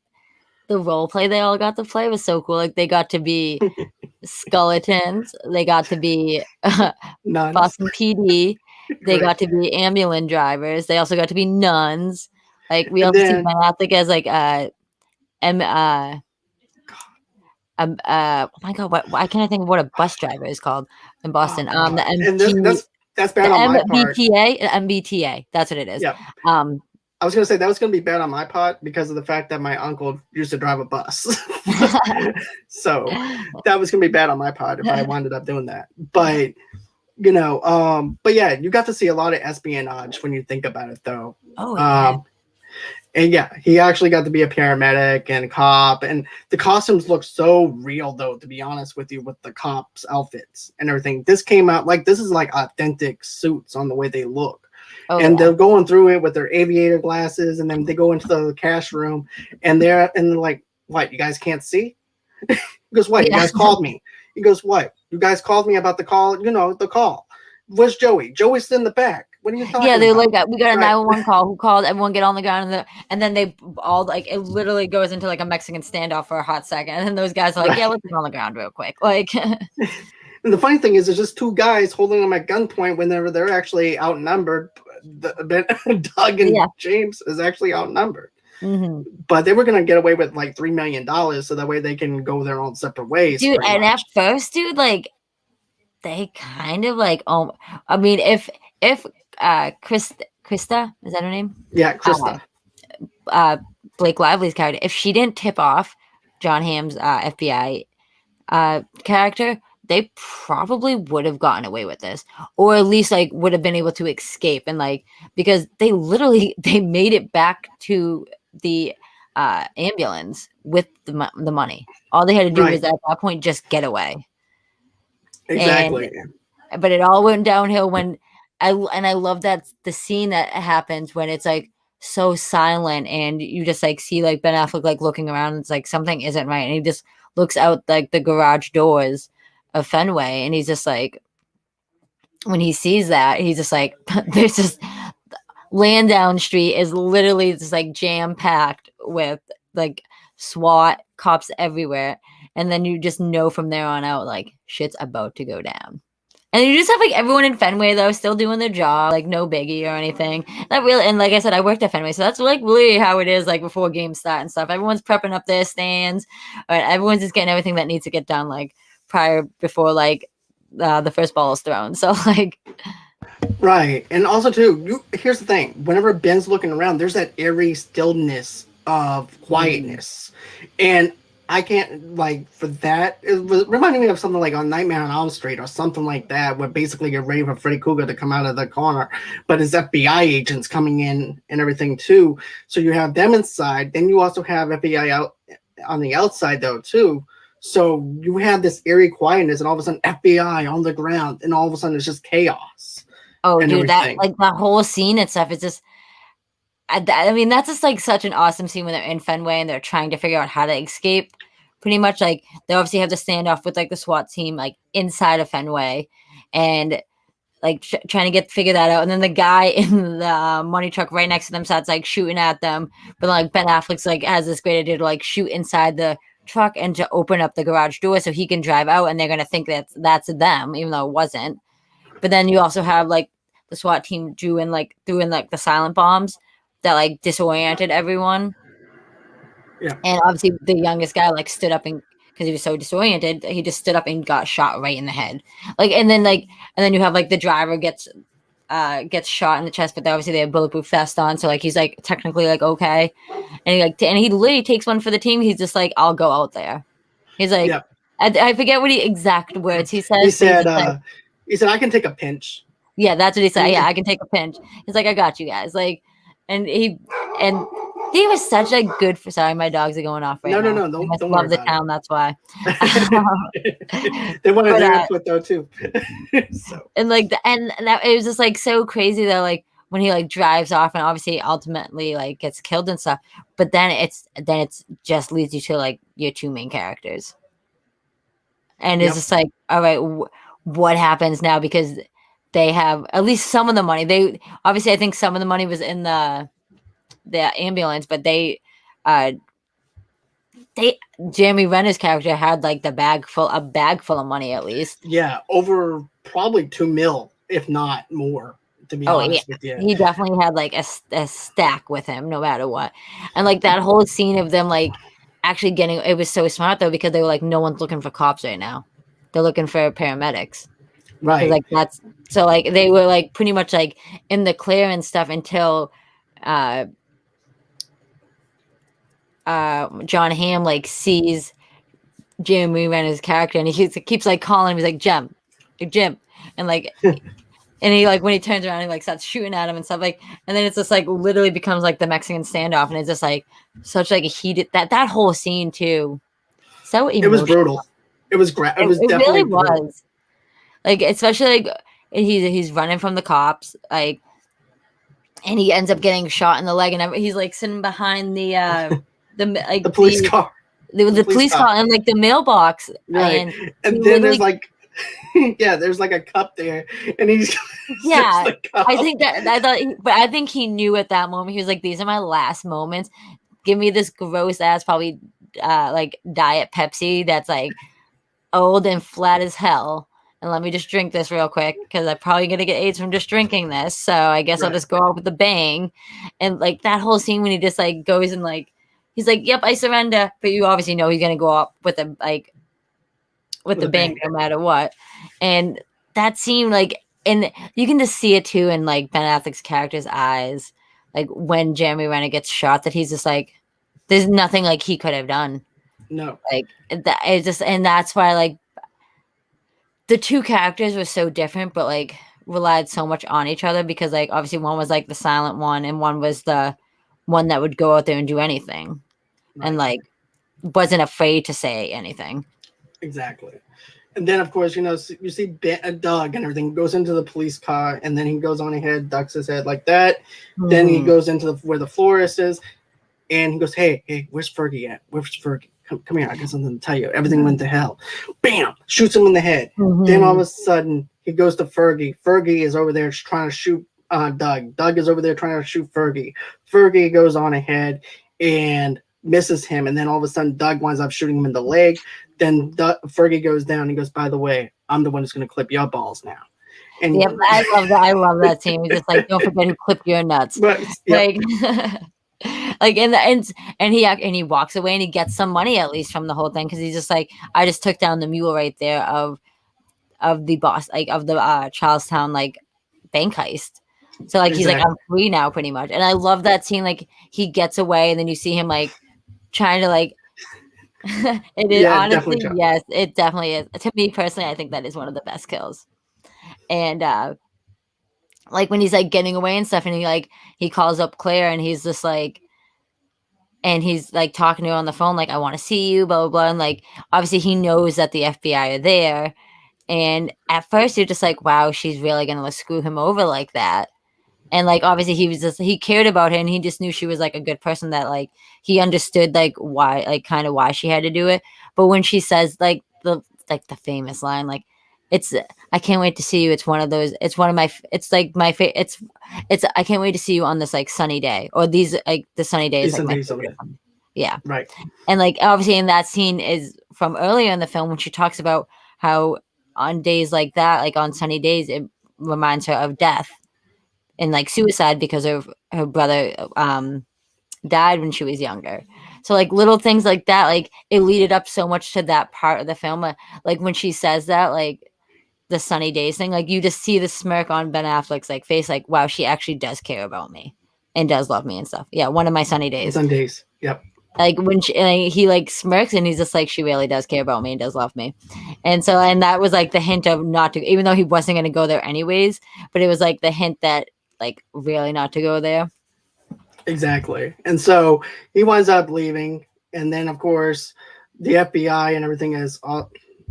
Speaker 2: the role play they all got to play was so cool. Like they got to be skeletons. They got to be Boston PD. They got to be ambulance drivers. They also got to be nuns. Like we also see Ben Affleck as like oh my god, what why can't I think of what a bus driver is called in Boston? The
Speaker 1: that's bad on my part.
Speaker 2: MBTA, that's what it is.
Speaker 1: Yeah. I was gonna say that was gonna be bad on my part because of the fact that my uncle used to drive a bus. So that was gonna be bad on my part if I wound up doing that. But but yeah, you got to see a lot of espionage when you think about it though.
Speaker 2: Oh yeah.
Speaker 1: And yeah, he actually got to be a paramedic and a cop, and the costumes look so real though, to be honest with you, with the cops' outfits and everything. This came out like this is like authentic suits on the way they look. They're going through it with their aviator glasses, and then they go into the cash room and they're like, what, you guys can't see? He goes, what? You guys called me. He goes, what? You guys called me about the call, the call. Where's Joey? Joey's in the back. What are you talking about?
Speaker 2: They're like, we got a 911 call. Who called? Everyone get on the ground. And then they all like, it literally goes into like a Mexican standoff for a hot second. And then those guys are like, yeah, let's get on the ground real quick. Like,
Speaker 1: and the funny thing is, there's just 2 guys holding them at gunpoint when they're actually outnumbered. Doug and James is actually outnumbered. But they were going to get away with like $3 million so that way they can go their own separate ways.
Speaker 2: Dude, and at first, dude, like, they kind of like, I mean, if Krista, is that her name?
Speaker 1: Yeah, Krista.
Speaker 2: Blake Lively's character, if she didn't tip off John Hamm's FBI character, they probably would have gotten away with this, or at least like would have been able to escape. And like, because they literally they made it back to the ambulance with the money. All they had to do was at that point just get away.
Speaker 1: Exactly.
Speaker 2: But it all went downhill when I love that the scene that happens when it's like so silent and you just like see like Ben Affleck like looking around and it's like something isn't right, and he just looks out like the garage doors of Fenway and he's just like, when he sees that, he's just like there's just Landown Street is literally just like jam packed with like SWAT cops everywhere, and then you just know from there on out like shit's about to go down. And you just have like everyone in Fenway though still doing their job, like no biggie or anything. That really, and like I said, I worked at Fenway, so that's like really how it is. Like before games start and stuff, everyone's prepping up their stands, or everyone's just getting everything that needs to get done like before like the first ball is thrown. So like,
Speaker 1: right, and also too, here's the thing: whenever Ben's looking around, there's that eerie stillness of quietness, and I can't, like, for that, it was reminding me of something like on Nightmare on Elm Street or something like that, where basically you're ready for Freddy Krueger to come out of the corner, but it's FBI agents coming in and everything too. So you have them inside, then you also have FBI out on the outside though too. So you have this eerie quietness, and all of a sudden FBI on the ground, and all of a sudden it's just chaos.
Speaker 2: Oh, dude, everything. That like that whole scene and stuff is just. I mean, that's just like such an awesome scene when they're in Fenway and they're trying to figure out how to escape. Pretty much like they obviously have to stand off with like the SWAT team like inside of Fenway and like trying to figure that out. And then the guy in the money truck right next to them starts like shooting at them. But like Ben Affleck's like has this great idea to like shoot inside the truck and to open up the garage door so he can drive out, and they're gonna think that's them, even though it wasn't. But then you also have like the SWAT team threw in like the silent bombs that like disoriented everyone.
Speaker 1: Yeah.
Speaker 2: And obviously the youngest guy like stood up and because he was so disoriented, he just stood up and got shot right in the head. Like and then you have like the driver gets shot in the chest, but obviously they have bulletproof vest on, so like he's like technically like okay. And he literally takes one for the team. He's just like, I'll go out there. He's like, yeah. I forget what exact words he says.
Speaker 1: He said I can take a pinch.
Speaker 2: Yeah, that's what he said. Yeah, I can take a pinch. He's like, I got you guys. Like, and he was such a good. Sorry, my dogs are going off right now.
Speaker 1: No. Don't love
Speaker 2: the town. That's why.
Speaker 1: They wanted their input though too. So.
Speaker 2: And like and that it was just like so crazy though. Like when he like drives off and obviously ultimately like gets killed and stuff. But then it's just leads you to like your two main characters. And it's just like, all right, what happens now? Because they have at least some of the money. They obviously, I think some of the money was in the ambulance, but Jeremy Renner's character had like a bag full of money at least.
Speaker 1: Yeah, over probably $2 million, if not more. To be honest with you,
Speaker 2: he definitely had like a stack with him, no matter what. And like that whole scene of them like actually getting it was so smart though, because they were like, no one's looking for cops right now. They're looking for paramedics.
Speaker 1: Right.
Speaker 2: Like that's so like they were like pretty much like in the clear and stuff until John Hamm like sees Jeremy Renner's character and he keeps like calling him. He's like, Jim, and like and he like when he turns around he like starts shooting at him and stuff like, and then it's just like literally becomes like the Mexican standoff, and it's just like such like a heated that whole scene too. So emotional.
Speaker 1: It was brutal. It was it definitely
Speaker 2: really
Speaker 1: brutal.
Speaker 2: was. Like especially like he's running from the cops, like, and he ends up getting shot in the leg, and he's like sitting behind the
Speaker 1: police car,
Speaker 2: the police car, and like the mailbox,
Speaker 1: right? And then there's like there's like a cup there, and he's
Speaker 2: I think he knew at that moment. He was like, "These are my last moments. Give me this gross ass, probably like Diet Pepsi that's like old and flat as hell." And let me just drink this real quick because I'm probably going to get AIDS from just drinking this. So I guess I'll just go out with a bang. And like that whole scene when he just like goes and like, he's like, yep, I surrender. But you obviously know he's going to go up with the bang no matter what. And that scene, like, and you can just see it too in like Ben Affleck's character's eyes. Like when Jeremy Renner gets shot, that he's just like, there's nothing like he could have done.
Speaker 1: No.
Speaker 2: Like that it's just, and that's why like the two characters were so different, but like relied so much on each other because like obviously one was like the silent one and one was the one that would go out there and do anything
Speaker 1: Right.
Speaker 2: and like wasn't afraid to say anything.
Speaker 1: Exactly. And then, of course, you see Doug and everything goes into the police car, and then he goes on ahead, ducks his head like that. Then he goes into where the florist is, and he goes, hey, where's Fergie at? Where's Fergie? Come here, I got something to tell you. Everything went to hell. Bam! Shoots him in the head. Then all of a sudden, he goes to Fergie. Fergie is over there trying to shoot Doug. Doug is over there trying to shoot Fergie. Fergie goes on ahead and misses him, and then all of a sudden, Doug winds up shooting him in the leg. Then Fergie goes down and he goes, by the way, I'm the one who's going to clip your balls now. And
Speaker 2: yep, I love that. I love that scene. He's just like, don't forget who clipped your nuts.
Speaker 1: But, yep.
Speaker 2: Like in the end, and he walks away and he gets some money at least from the whole thing because he's just like, I just took down the mule right there of the boss, like of the Charlestown like bank heist. So like he's like, I'm free now, pretty much. And I love that scene. Like he gets away and then you see him like trying to like. It is honestly, yes, it definitely is. To me personally, I think that is one of the best kills. And like when he's like getting away and stuff, and he calls up Claire, and he's just like, and he's like talking to her on the phone, like, I want to see you, blah blah blah, and like obviously he knows that the FBI are there, and at first you're just like, wow, she's really gonna screw him over like that. And like obviously he cared about her and he just knew she was like a good person, that like he understood like why, like kind of why she had to do it. But when she says like the famous line, like it's I can't wait to see you, it's one of those, it's one of my, it's like my favorite, it's I can't wait to see you on this like sunny day, or these like the sunny days, like my favorite. Yeah,
Speaker 1: right.
Speaker 2: And like obviously in that scene is from earlier in the film when she talks about how on days like that, like on sunny days, it reminds her of death and like suicide because of her brother died when she was younger. So like little things like that, like it leaded up so much to that part of the film. Like when she says that, like the sunny days thing, like you just see the smirk on Ben Affleck's like face, like, wow, she actually does care about me and does love me and stuff. Yeah, one of my sunny days.
Speaker 1: Sundays. Yep.
Speaker 2: Like when he like smirks and he's just like, she really does care about me and does love me. And so, and that was like the hint of not to, even though he wasn't going to go there anyways, but it was like the hint that like really not to go there.
Speaker 1: Exactly. And so he winds up leaving. And then, of course, the FBI and everything is all.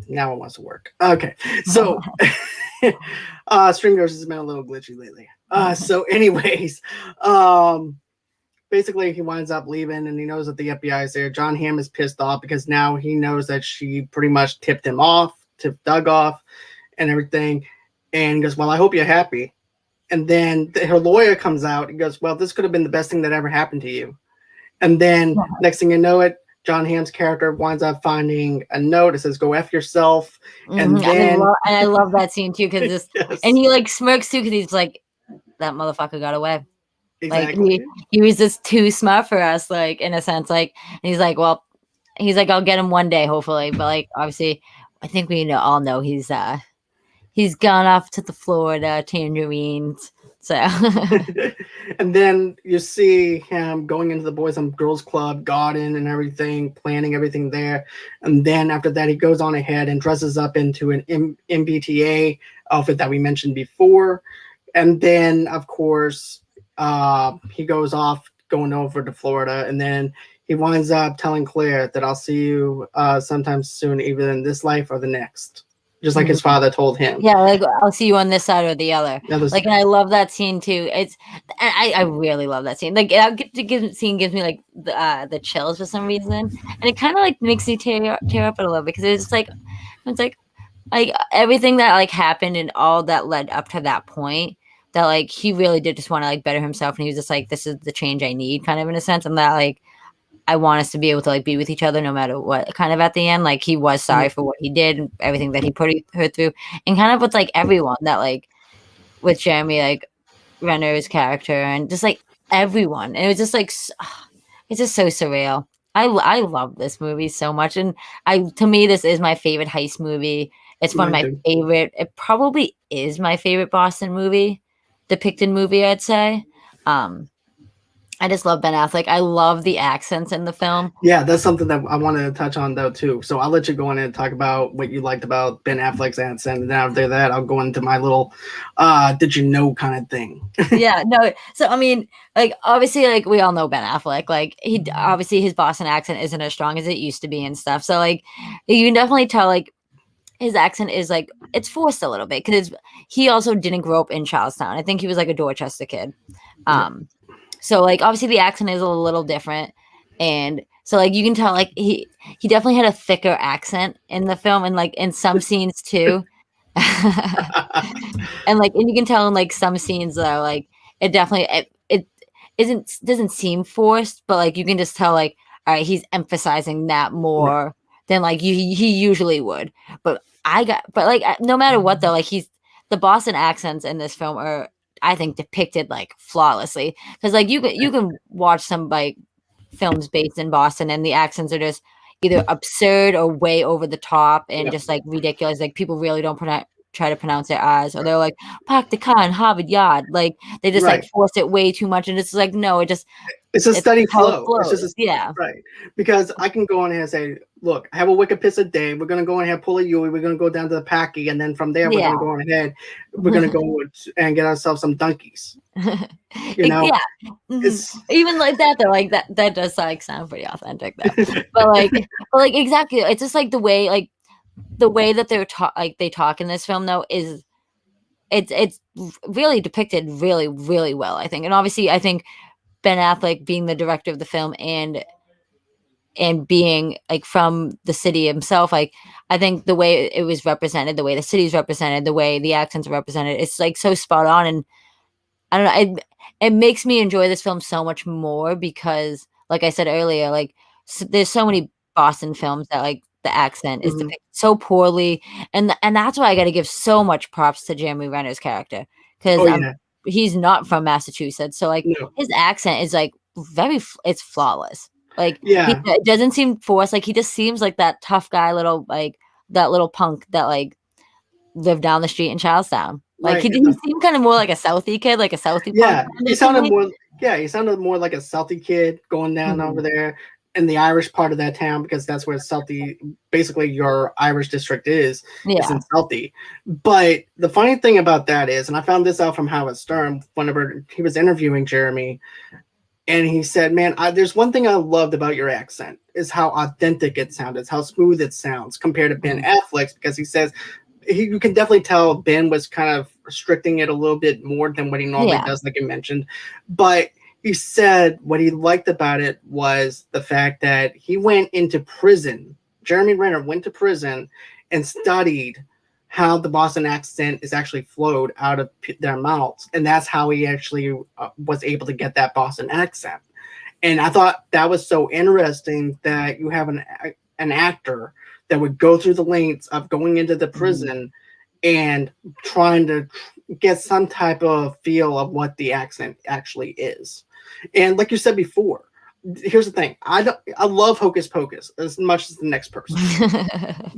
Speaker 1: Now it wants to work. Okay. So Streamers has been a little glitchy lately. So anyways, basically he winds up leaving and he knows that the FBI is there. John Hamm is pissed off because now he knows that she pretty much tipped Doug off and everything. And he goes, well, I hope you're happy. And then her lawyer comes out and goes, well, this could have been the best thing that ever happened to you. And then next thing you know it, John Hamm's character winds up finding a note that says, go F yourself. And then
Speaker 2: I love that scene too, because yes. And he like smirks too, because he's like, that motherfucker got away.
Speaker 1: Exactly.
Speaker 2: Like he was just too smart for us, like in a sense. Like, and he's like, well, I'll get him one day, hopefully. But like obviously, I think we all know he's gone off to the Florida Tangerines. So
Speaker 1: and then you see him going into the Boys and Girls Club garden and everything, planning everything there. And then after that, he goes on ahead and dresses up into an MBTA outfit that we mentioned before. And then, of course, he goes off going over to Florida. And then he winds up telling Claire that I'll see you sometime soon, either in this life or the next. Just like his father told him.
Speaker 2: Yeah, like I'll see you on this side or the other. Like, and I love that scene too. I really love that scene. Like, scene gives me like the chills for some reason, and it kind of like makes me tear up a little because it's like everything that like happened and all that led up to that point. That like he really did just want to like better himself, and he was just like, this is the change I need, kind of in a sense, and that like I want us to be able to like be with each other no matter what, kind of at the end. Like he was sorry for what he did and everything that he put her through, and kind of with like everyone that like with Jeremy, like Renner's character and just like everyone. And it was just like, it's just so surreal. I love this movie so much. And to me, this is my favorite heist movie. It's one of my favorite. It probably is my favorite Boston movie, depicted movie, I'd say. I just love Ben Affleck. I love the accents in the film.
Speaker 1: Yeah, that's something that I wanted to touch on though too. So I'll let you go in and talk about what you liked about Ben Affleck's accent, and then after that, I'll go into my little did you know kind of thing.
Speaker 2: Yeah, no. So I mean, like obviously, like we all know Ben Affleck. Like obviously his Boston accent isn't as strong as it used to be and stuff. So like you can definitely tell like his accent is like it's forced a little bit because he also didn't grow up in Charlestown. I think he was like a Dorchester kid.
Speaker 1: Yeah.
Speaker 2: So like obviously the accent is a little different, and so like you can tell like he definitely had a thicker accent in the film and like in some scenes too. And like and you can tell in like some scenes though like it definitely it isn't doesn't seem forced, but like you can just tell like all right he's emphasizing that
Speaker 1: Right.
Speaker 2: more than like he usually would. But like no matter what though, like he's the Boston accents in this film are I think depicted like flawlessly because like you can watch some like films based in Boston and the accents are just either absurd or way over the top and
Speaker 1: Yep.
Speaker 2: just like ridiculous. Like people really don't try to pronounce their R's or they're like park the car in Harvard Yard. Like they just like
Speaker 1: Right.
Speaker 2: force it way too much and it's like no,
Speaker 1: It's a
Speaker 2: it's
Speaker 1: steady
Speaker 2: how it
Speaker 1: flow. It's just
Speaker 2: flows. Yeah.
Speaker 1: right because I can go on here and say, look, have a wicked piss a day. We're gonna go in here, pull a Yui. We're gonna go down to the Packy, and then from there we're
Speaker 2: Yeah.
Speaker 1: gonna go on ahead. We're gonna go and get ourselves some donkeys. You know,
Speaker 2: Yeah.
Speaker 1: it's
Speaker 2: Even like that though, like that does like sound pretty authentic though. But like exactly, it's just like the way that they're like they talk in this film though is it's really depicted really really well I think, and obviously I think Ben Affleck being the director of the film and being like from the city himself, like I think the way it was represented, the way the city's represented, the way the accents are represented, it's like so spot on. And I don't know, it makes me enjoy this film so much more because, like I said earlier, like there's so many Boston films that like the accent is
Speaker 1: mhm.
Speaker 2: depicted so poorly, and that's why I got to give so much props to Jeremy Renner's character because
Speaker 1: Oh yeah,
Speaker 2: he's not from Massachusetts, so like
Speaker 1: no,
Speaker 2: his accent is like it's flawless. Like
Speaker 1: yeah,
Speaker 2: it doesn't seem forced. Like he just seems like that tough guy, little like that little punk that like lived down the street in Charlestown. Like
Speaker 1: right.
Speaker 2: he seemed kind of more like a Southie kid, like a Southie punk
Speaker 1: Yeah,
Speaker 2: kind
Speaker 1: he
Speaker 2: of to
Speaker 1: sounded
Speaker 2: me.
Speaker 1: more. Yeah, he sounded more like a Celtic kid going down over
Speaker 2: Mhm.
Speaker 1: there in the Irish part of that town because that's where Celtic, basically your Irish district is in
Speaker 2: Yeah.
Speaker 1: Celtic. But the funny thing about that is, and I found this out from Howard Stern whenever he was interviewing Jeremy, and he said, "Man, there's one thing I loved about your accent is how authentic it sounded, how smooth it sounds compared to Ben
Speaker 2: Mhm.
Speaker 1: Affleck's because he says you can definitely tell Ben was kind of restricting it a little bit more than what he normally
Speaker 2: Yeah.
Speaker 1: does, like you mentioned. But he said what he liked about it was the fact that he went into prison. Jeremy Renner went to prison and studied how the Boston accent is actually flowed out of their mouths, and that's how he actually was able to get that Boston accent. And I thought that was so interesting that you have an actor that would go through the lengths of going into the
Speaker 2: Mhm.
Speaker 1: prison and trying to get some type of feel of what the accent actually is. And like you said before, here's the thing: I love Hocus Pocus as much as the next person,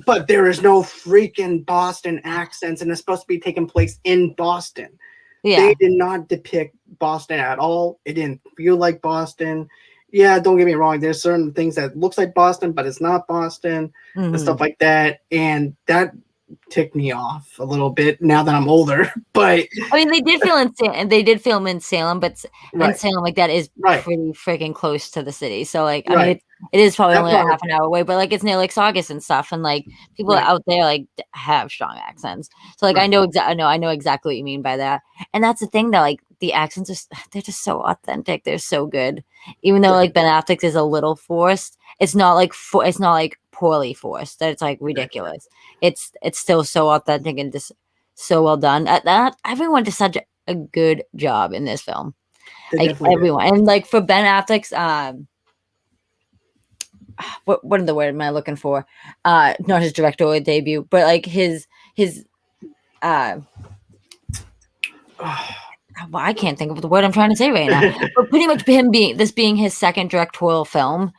Speaker 1: but there is no freaking Boston accents, and it's supposed to be taking place in Boston. They
Speaker 2: Yeah.
Speaker 1: did not depict Boston at all. It didn't feel like Boston. Yeah, don't get me wrong. There's certain things that looks like Boston, but it's not Boston and stuff
Speaker 2: Mhm.
Speaker 1: like that. And that ticked me off a little bit now that I'm older. But
Speaker 2: I mean, they did film in Salem, but and
Speaker 1: right,
Speaker 2: Salem, like, that is
Speaker 1: right,
Speaker 2: pretty freaking close to the city, so, like, I mean,
Speaker 1: right.
Speaker 2: it is probably
Speaker 1: That
Speaker 2: only a
Speaker 1: part,
Speaker 2: half an hour away, but, like, it's near Lake Saugus and stuff, and, like, people
Speaker 1: right,
Speaker 2: out there, like, d have strong accents, so, like,
Speaker 1: right.
Speaker 2: I know exactly what you mean by that, and that's the thing that, like, the accents are they're just so authentic, they're so good, even though,
Speaker 1: Yeah,
Speaker 2: like, Ben Affleck's is a little forced, it's not, like, poorly forced, that it's, like,
Speaker 1: exactly.
Speaker 2: ridiculous. It's still so authentic and just so well done. That everyone did such a good job in this film.
Speaker 1: They
Speaker 2: Like
Speaker 1: definitely did.
Speaker 2: everyone, and like for Ben Affleck's what the word am I looking for? Not his directorial debut, but like his uh well, I can't think of the word I'm trying to say right now. But pretty much him being his second directorial film,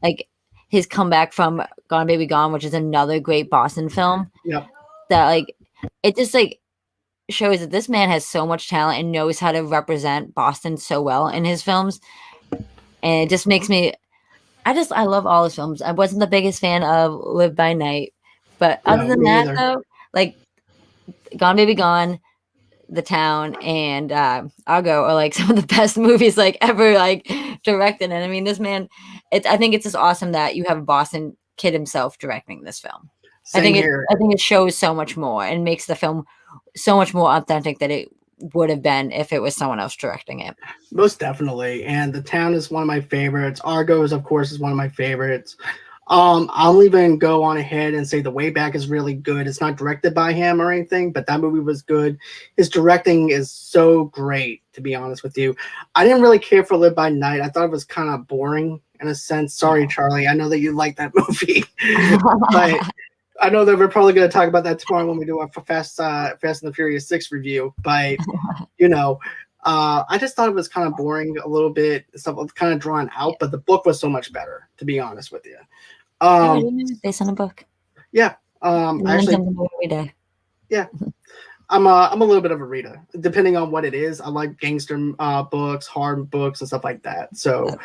Speaker 2: like his comeback from Gone Baby Gone, which is another great Boston film.
Speaker 1: Yep.
Speaker 2: That like it just like shows that this man has so much talent and knows how to represent Boston so well in his films. and it just makes me. I love all his films. I wasn't the biggest fan of Live by Night, but other
Speaker 1: No,
Speaker 2: than
Speaker 1: me
Speaker 2: that,
Speaker 1: either.
Speaker 2: though, like Gone Baby Gone, The Town, and Argo are like some of the best movies like ever like directed. And I mean, this man, I think it's just awesome that you have a Boston kid himself directing this film.
Speaker 1: Same here.
Speaker 2: I think it shows so much more and makes the film so much more authentic than it would have been if it was someone else directing it.
Speaker 1: Most definitely. And The Town is one of my favorites. Argos, of course, is one of my favorites. I'll even go on ahead and say The Way Back is really good. It's not directed by him or anything, but that movie was good. His directing is so great, to be honest with you. I didn't really care for Live by Night. I thought it was kind of boring in a sense. Sorry, Charlie. I know that you like that movie, but I know that we're probably going to talk about that tomorrow when we do our Fast and the Furious 6 review. But you know, I just thought it was kind of boring a little bit, stuff kind of drawn out. But the book was so much better, to be honest with you.
Speaker 2: Oh, I didn't know it was based on a book.
Speaker 1: Yeah. Actually,
Speaker 2: every day.
Speaker 1: yeah. I'm a little bit of a reader, depending on what it is. I like gangster books, horror books, and stuff like that. So,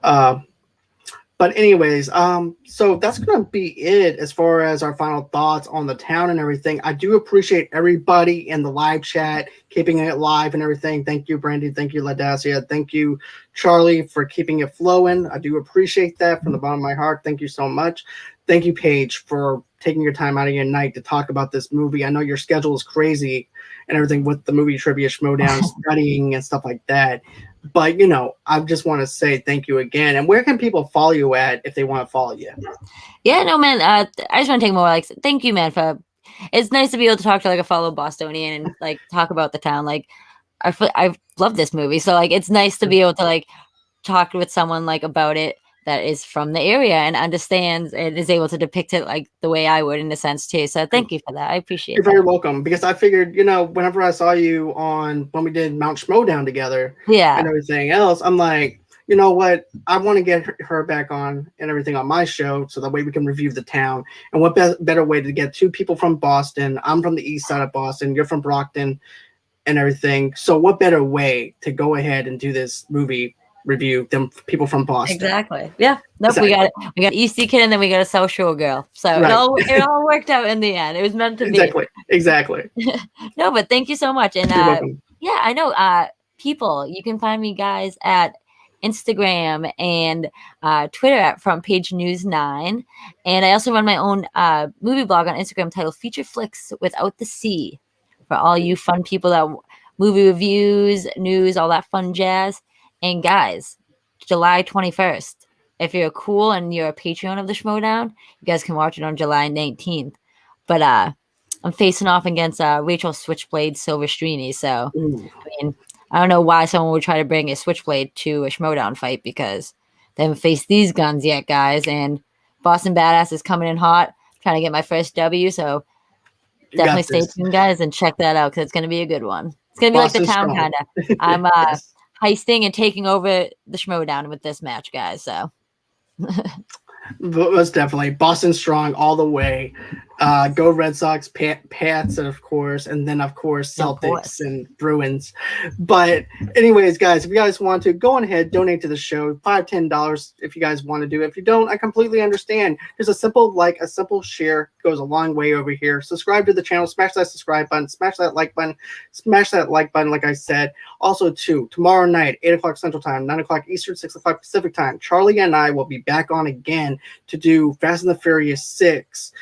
Speaker 1: but anyways, so that's gonna be it as far as our final thoughts on The Town and everything. I do appreciate everybody in the live chat keeping it live and everything. Thank you, Brandy. Thank you, Ladacia. Thank you, Charlie, for keeping it flowing. I do appreciate that from the bottom of my heart. Thank you so much. Thank you, Paige, for taking your time out of your night to talk about this movie. I know your schedule is crazy and everything with the movie trivia schmoedown, studying and stuff like that. But I just want to say thank you again. And where can people follow you at if they want to follow you?
Speaker 2: Yeah, no, man. I just want to take more. Like, thank you, man. For it's nice to be able to talk to like a fellow Bostonian and like talk about the town. Like, I love this movie, so like it's nice to be able to like talk with someone like about it that is from the area and understands and is able to depict it like the way I would in a sense too. So thank you for that. I appreciate
Speaker 1: You're very welcome, because I figured, whenever I saw you on when we did Mount Schmoedown together and everything else, I'm like, you know what? I want to get her back on and everything on my show so that way we can review the town. And what better way to get two people from Boston? I'm from the east side of Boston. You're from Brockton and everything. So what better way to go ahead and do this movie review than people from Boston?
Speaker 2: Exactly. Yeah. Nope. Exactly. We got Eastie Kid and then we got a South Shore girl. So right. it all worked out in the end. It was meant to
Speaker 1: be. Exactly.
Speaker 2: No, but thank you so much. And yeah, I know people, you can find me guys at Instagram and Twitter at Front Page News 9. And I also run my own movie blog on Instagram titled Feature Flicks Without the C, for all you fun people that movie reviews, news, all that fun jazz. And guys, July 21st, if you're cool and you're a Patreon of the Schmoedown, you guys can watch it on July 19th. But I'm facing off against Rachel Switchblade Silvestrini. So, I mean, I don't know why someone would try to bring a Switchblade to a Schmoedown fight, because they haven't faced these guns yet, guys. And Boston Badass is coming in hot, trying to get my first W. So definitely stay tuned, guys, and check that out, because it's going to be a good one. It's going to be Boston like the town, kind of. I'm yes. Heisting and taking over the Schmoedown with this match, guys. So
Speaker 1: most definitely Boston strong all the way. Go Red Sox, Pats, and of course Celtics and Bruins. But anyways, guys, if you guys want to, go on ahead, donate to the show, $5-10 if you guys want to do it. If you don't, I completely understand. There's a simple share goes a long way over here. Subscribe to the channel, smash that subscribe button, smash that like button, like I said. Also, tomorrow night, 8 o'clock Central Time, 9 o'clock Eastern, 6 o'clock Pacific Time, Charlie and I will be back on again to do Fast and the Furious 6.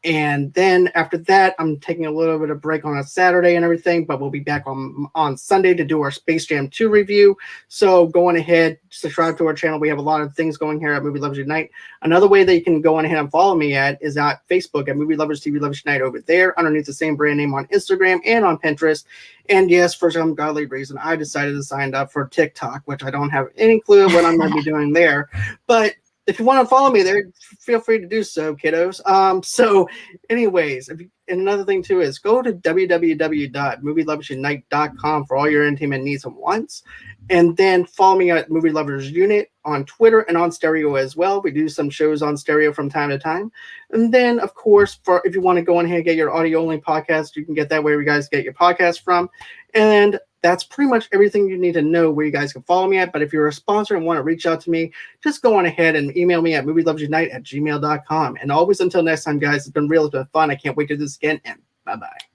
Speaker 1: And then after that, I'm taking a little bit of break on a Saturday and everything, but we'll be back on Sunday to do our Space Jam 2 review. So go on ahead, subscribe to our channel. We have a lot of things going here at Movie Lovers Unite. Another way that you can go on ahead and follow me at is at Facebook at Movie Lovers TV Lovers Unite over there, underneath the same brand name on Instagram and on Pinterest. And yes, for some godly reason, I decided to sign up for TikTok, which I don't have any clue what I'm going to be doing there. But if you want to follow me there, feel free to do so, kiddos. So anyways, and another thing too is go to www.movieloversunite.com for all your entertainment needs and wants. And then follow me at Movie Lovers Unit on Twitter and on stereo as well. We do some shows on stereo from time to time. And then, of course, if you want to go on ahead and get your audio-only podcast, you can get that where you guys get your podcast from. And that's pretty much everything you need to know where you guys can follow me at. But if you're a sponsor and want to reach out to me, just go on ahead and email me at movielovesunite@gmail.com. And always until next time, guys, it's been real, it's been fun. I can't wait to do this again, and bye-bye.